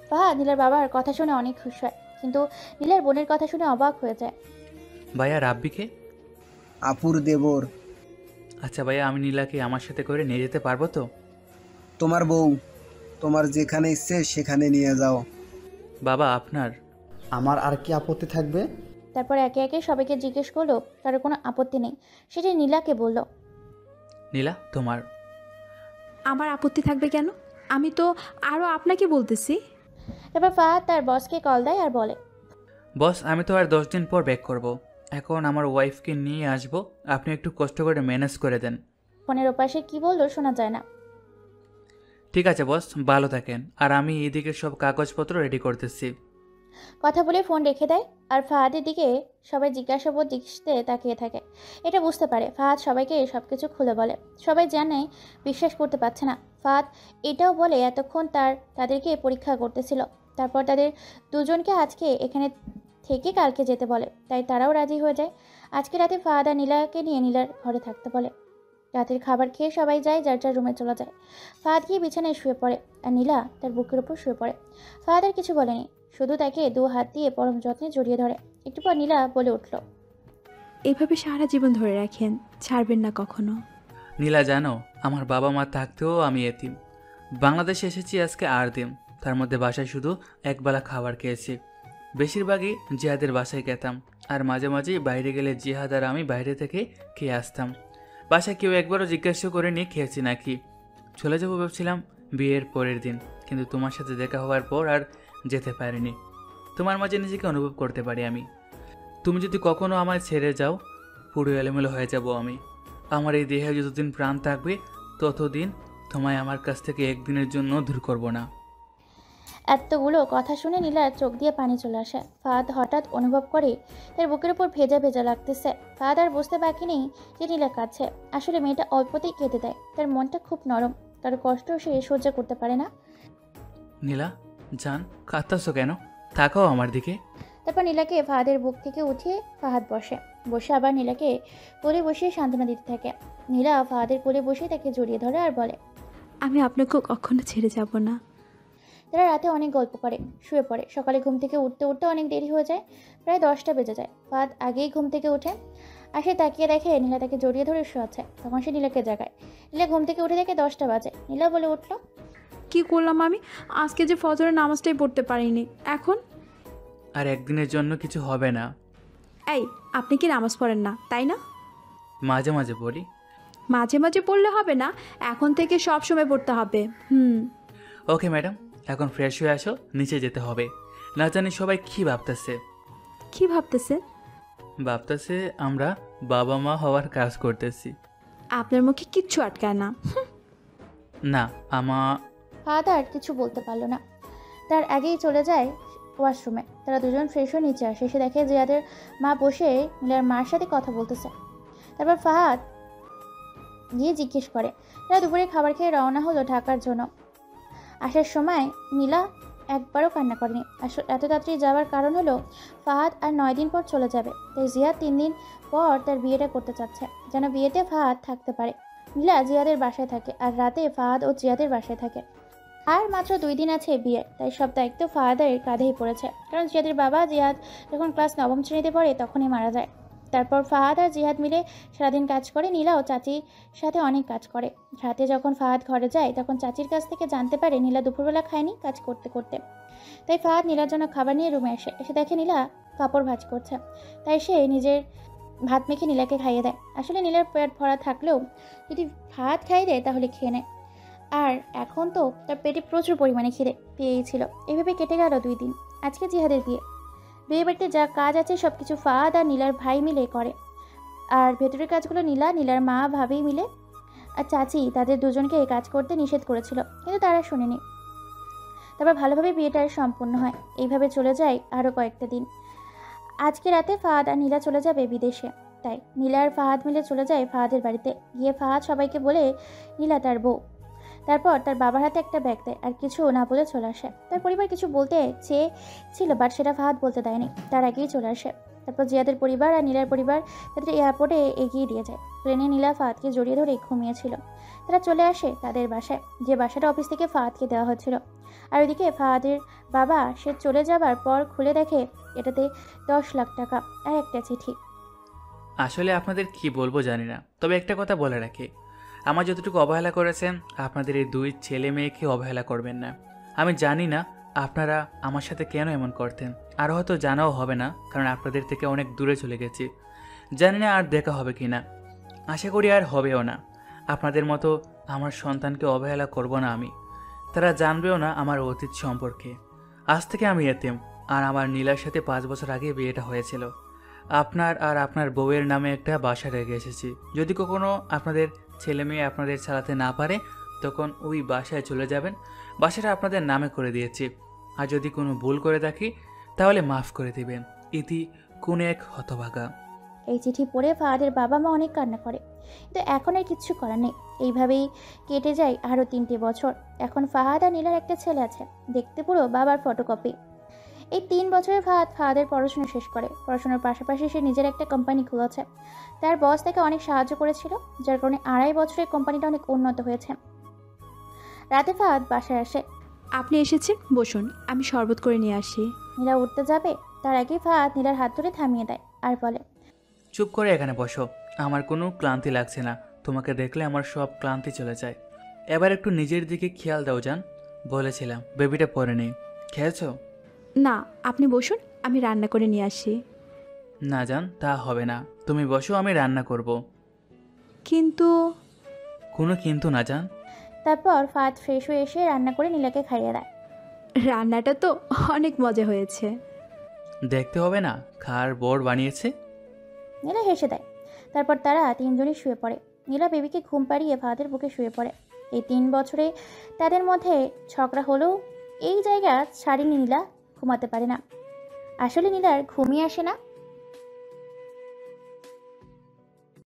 ফাহাদ নীলার বাবার কথা শুনে অনেক খুশি হয়, কিন্তু নীলার বোনের কথা শুনে অবাক হয়ে যায়।
ভাইয়া, রাব্বিকে?
আপুর দেবর।
আচ্ছা ভাইয়া, আমি নীলাকে আমার সাথে করে নিয়ে যেতে পারবো তো?
তোমার বউ, তোমার যেখানে ইচ্ছে সেখানে নিয়ে যাও।
বাবা, আপনার?
আমার আর কি আপত্তি থাকবে?
তারপর একে একে সবাইকে জিজ্ঞেস করলো, কারো কোনো আপত্তি নেই। সেটা নীলাকে বলল,
নীলা, তোমার?
আমার আপত্তি থাকবে কেন? আমি তো আরও আপনাকে বলতেছি।
তারপর ফাহাদ তার বসকে কল দেয় আর বলে,
বস, আমি তো আর 10 দিন পর ব্যাক করব। এখন আমার ওয়াইফকে নিয়ে আসব, আপনি একটু কষ্ট করে ম্যানেজ করে দেন।
ফোনের ওপাশে কি বললো শোনা যায় না।
ঠিক আছে বস, ভালো থাকেন, আর আমি এদিকে সব কাগজপত্র রেডি করতেছি।
কথা বলে ফোন রেখে দেয় আর ফাহাদের দিকে সবাই জিজ্ঞাসাবাদ দৃষ্টিতে তাকিয়ে থাকে। এটা বুঝতে পারে ফাহাদ সবাইকে সব কিছু খুলে বলে। সবাই জানে বিশ্বাস করতে পারছে না। ফাহাদ এটাও বলে এতক্ষণ তাদেরকে পরীক্ষা করতেছিল, তারপর তাদের দুজনকে আজকে এখানে থেকে কালকে যেতে বলে, তাই তারাও রাজি হয়ে যায়। আজকে রাতে ফাহাদ আর নীলাকে নিয়ে নীলার ঘরে থাকতে বলে। রাতের খাবার খেয়ে সবাই যায়, যার যার রুমে চলে যায়। ফাহাদ গিয়ে বিছানায় শুয়ে পড়ে আর নীলা তার বুকের উপর শুয়ে পড়ে। ফাহাদ আর কিছু বলেনি, শুধু তাকে 2 হাত দিয়ে পরম যত্নে জড়িয়ে ধরে। একটু পর নীলা বলে উঠল,
এভাবে সারা জীবন ধরে রাখেন, ছাড়বেন না কখনো।
নীলা, জানো আমার বাবা মা থাকতেও আমি এতিম। বাংলাদেশে এসেছি আজকে 8 দিন, তার মধ্যে বাসায় শুধু একবেলা খাবার খেয়েছি। বেশিরভাগই জিহাদের বাসায় খেতাম, আর মাঝে মাঝে বাইরে গেলে জিহাদ আর আমি বাইরে থেকে খেয়ে আসতাম। বাসায় কেউ একবারও জিজ্ঞাসা করে নিয়ে খেয়েছি নাকি। চলে যাবো ভাবছিলাম বিয়ের পরের দিন, কিন্তু তোমার সাথে দেখা হওয়ার পর আর যেতে পারিনি। তোমার মাঝে নিজেকে অনুভব করতে পারি আমি। তুমি যদি কখনো আমায় ছেড়ে যাও, পুরো এলোমেলো হয়ে যাব আমি। আমার এই দেহে যতদিন প্রাণ থাকবে ততদিন তোমায় আমার কাছ থেকে একদিনের জন্য দূর করব না।
এতগুলো কথা শুনে নীলার চোখ দিয়ে পানি চলে আসে। ফাহাদ হঠাৎ অনুভব করে তার বুকের উপর ভেজা ভেজা লাগতেছে। ফাহাদ আর বুঝতে বাকি নেই যে নীলা কাছে। আসলে মেয়েটা অল্পতেই কেঁদে দেয়, তার মনটা খুব নরম, কারো কষ্ট সে সহ্য করতে পারে না।
নীলা জান, কাঁদতাছো কেন? তাকাও আমার দিকে।
তারপর নীলাকে ফাহাদের বুক থেকে উঠিয়ে ফাহাদ বসে আবার নীলাকে কোলে বসিয়ে সান্ত্বনা দিতে থাকে। নীলা ফাহাদের কোলে বসে তাকে জড়িয়ে ধরে আর বলে,
আমি আপনাকে কখনো ছেড়ে যাব না।
তারা রাতে অনেক গল্প করে, শুয়ে পড়ে। সকালে ঘুম থেকে উঠতে উঠতে অনেক দেরি হয়ে যায়, প্রায় 10টা বেজে যায়। ফাহাদ আগেই ঘুম থেকে ওঠে, আসে তাকিয়ে দেখে নীলা তাকে জড়িয়ে ধরে শুয়ে আছে। তখন সে নীলাকে জাগায়। নীলা ঘুম থেকে উঠে দেখে 10টা বাজে। নীলা বলে উঠল,
কি করলাম আমি? আজকে যে ফজরের নামাজটাই পড়তে পারিনি। এখন
আর একদিনের জন্য কিছু হবে না।
এই, আপনি কি নামাজ পড়েন না তাই না?
মাঝে মাঝে পড়ি।
মাঝে মাঝে পড়লে হবে না, এখন থেকে সব সময় পড়তে হবে।
ওকে ম্যাডাম, এখন ফ্রেশ হয়ে আসো, নিচে যেতে হবে। না জানি সবাই কি ভাবতেছে।
কি ভাবতেছে?
ভাবতেছে আমরা বাবা মা হওয়ার কাজ করতেছি।
আপনার মুখে কিচ্ছু আটকায় না।
না
ফাহাদ আর কিছু বলতে পারলো না, তার আগেই চলে যায় ওয়াশরুমে। তারা দুজন ফ্রেশ হয়ে নিচে আসে, এসে দেখে জিয়াদের মা বসে নীলার মার সাথে কথা বলতেছে। তারপর ফাহাদ গিয়ে জিজ্ঞেস করে। তারা দুপুরে খাবার খেয়ে রওনা হলো ঢাকার জন্য। আসার সময় নীলা একবারও কান্না করেনি। এত তাড়াতাড়ি যাওয়ার কারণ হলো ফাহাদ আর 9 দিন পর চলে যাবে, তাই জিয়াদ 3 দিন পর তার বিয়েটা করতে চাচ্ছে, যেন বিয়েতে ফাহাদ থাকতে পারে। নীলা জিয়াদের বাসায় থাকে আর রাতে ফাহাদ ও জিয়াদের বাসায় থাকে। আর মাত্র 2 দিন আছে বিয়ের, তাই সব দায়িত্ব ফাহাদের কাঁধেই পড়েছে। কারণ জিয়াদের বাবা জিয়াদ যখন ক্লাস 9ম শ্রেণীতে পড়ে তখনই মারা যায়। তারপর ফাহাদ আর জিহাদ মিলে সারাদিন কাজ করে। নীলাও চাচির সাথে অনেক কাজ করে। রাতে যখন ফাহাদ ঘরে যায় তখন চাচির কাছ থেকে জানতে পারে নীলা দুপুরবেলা খায়নি কাজ করতে করতে। তাই ফাহাদ নীলার জন্য খাবার নিয়ে রুমে এসে দেখে নীলা কাপড় ভাঁজ করছে, তাই সে নিজের ভাত মেখে নীলাকে খাইয়ে দেয়। আসলে নীলার পেট ভরা থাকলেও যদি ভাত খাইয়ে দেয় তাহলে খেয়ে নেয়, আর এখন তো তার পেটে প্রচুর পরিমাণে খিদে পেয়েছিল। এভাবে কেটে গেল 2 দিন। আজকে জিহাদের বিয়ে বাড়িতে যা কাজ আছে সব কিছু ফাহাদ আর নীলার ভাই মিলে করে, আর ভেতরের কাজগুলো নীলার মা ভাবি মিলে আর চাচি তাদের দুজনকে এই কাজ করতে নিষেধ করেছিল, কিন্তু তারা শোনেনি। তারপর ভালোভাবে বিয়েটা সম্পূর্ণ হয়। এইভাবে চলে যায় আরও কয়েকটা দিন। আজকে রাতে ফাহাদ আর নীলা চলে যাবে বিদেশে, তাই নীলা আর ফাহাদ মিলে চলে যায় ফাহাদের বাড়িতে। গিয়ে ফাহাদ সবাইকে বলে নীলা তার বউ। তারপর তার বাবার হাতে একটা ব্যাগ দেয় আর কিছু না বলে চলে আসে। তার পরিবার কিছু বলতে চেয়েছিল, বাট সেটা ফাহাদ বলতে দেয়নি, তার আগেই চলে আসে। তারপর জিয়াদের পরিবার আর নীলার পরিবার তাদের এয়ারপোর্টে এগিয়ে দিয়ে যায়। প্লেনে নীলা ফাহাদকে জড়িয়ে ধরে ঘুমিয়েছিল। তারা চলে আসে তাদের বাসায়, যে বাসাটা অফিস থেকে ফাহাদকে দেওয়া হচ্ছিল। আর ওইদিকে ফাহাদের বাবা সে চলে যাবার পর খুলে দেখে এটাতে 10 লাখ টাকা আর একটা চিঠি।
আসলে আপনাদের কি বলবো জানি না, তবে একটা কথা বলে রাখি, আমার যতটুকু অবহেলা করেছেন আপনাদের এই 2 ছেলে মেয়েকে অবহেলা করবেন না। আমি জানি না আপনারা আমার সাথে কেন এমন করতেন, আর হয়তো জানাও হবে না, কারণ আপনাদের থেকে অনেক দূরে চলে গেছি। জানি না আর দেখা হবে কি না, আশা করি আর হবেও না। আপনাদের মতো আমার সন্তানকে অবহেলা করব না আমি। তারা জানবেও না আমার অতীত সম্পর্কে। আজ থেকে আমি এতিম। আর আমার নীলার সাথে 5 বছর আগে বিয়েটা হয়েছিল। আপনার আর আপনার বউয়ের নামে একটা বাসা রেখে এসেছি। যদি কখনো আপনাদের ছেলে মেয়ে আপনাদের চালাতে না পারে তখন ওই বাসায় চলে যাবেন। বাসাটা আপনাদের নামে করে দিয়েছি। আর যদি কোনো ভুল করে থাকি তাহলে মাফ করে দিবেন। ইতি কোন এক হতভাগা।
এই চিঠি পড়ে ফাহাদের বাবা মা অনেক কান্না করে, কিন্তু এখন আর কিচ্ছু করার নেই। এইভাবেই কেটে যায় আরও 3টে বছর। এখন ফাহাদ আর নীলার একটা ছেলে আছে, দেখতে পুরো বাবার ফটোকপি। এই 3 বছরে ফাহাদের পড়াশোনা শেষ করে। পড়াশোনার পাশাপাশি সে নিজের একটা কোম্পানি খুলেছে। তার বস তাকে অনেক সাহায্য করেছিল, যার কারণে 2.5 বছরে কোম্পানিটা অনেক উন্নত হয়েছে। রাতে ফাহাদ বাসায় আসে।
আপনি এসেছেন, বসুন, আমি শরবত করে নিয়ে আসি।
নীলা উঠতে যাবে, তার আগেই ফাহাদ নীলার হাত ধরে থামিয়ে দেয় আর বলে,
চুপ করে এখানে বসো। আমার কোনো ক্লান্তি লাগছে না। তোমাকে দেখলে আমার সব ক্লান্তি চলে যায়। এবার একটু নিজের দিকে খেয়াল দাও জান। বলেছিলাম বেবিটা পরে নেই। খেয়েছো?
না, আপনি বসুন, আমি রান্না করে নিয়ে আসি।
না জান, তা হবে না। তুমি বসো, আমি রান্না করব।
কিন্তু
কোনো কিন্তু না জান।
তারপর ফাহাদ ফ্রেশ হয়ে এসে রান্না করে নীলাকে খাইয়ে দেয়।
রান্নাটা তো অনেক মজা হয়েছে।
দেখতে হবে না, খাওয়ার বোর্ড বানিয়েছে।
নীলা হেসে দেয়। তারপর তারা 3জনই শুয়ে পড়ে। নীলা বেবিকে ঘুম পাড়িয়ে ফাহাদের বুকে শুয়ে পড়ে। এই 3 বছরে তাদের মধ্যে ঝগড়া হলেও এই জায়গা ছাড়েনি নীলা, ঘুমাতে পারে না। আসলে নীলার ঘুমিয়ে আসে না,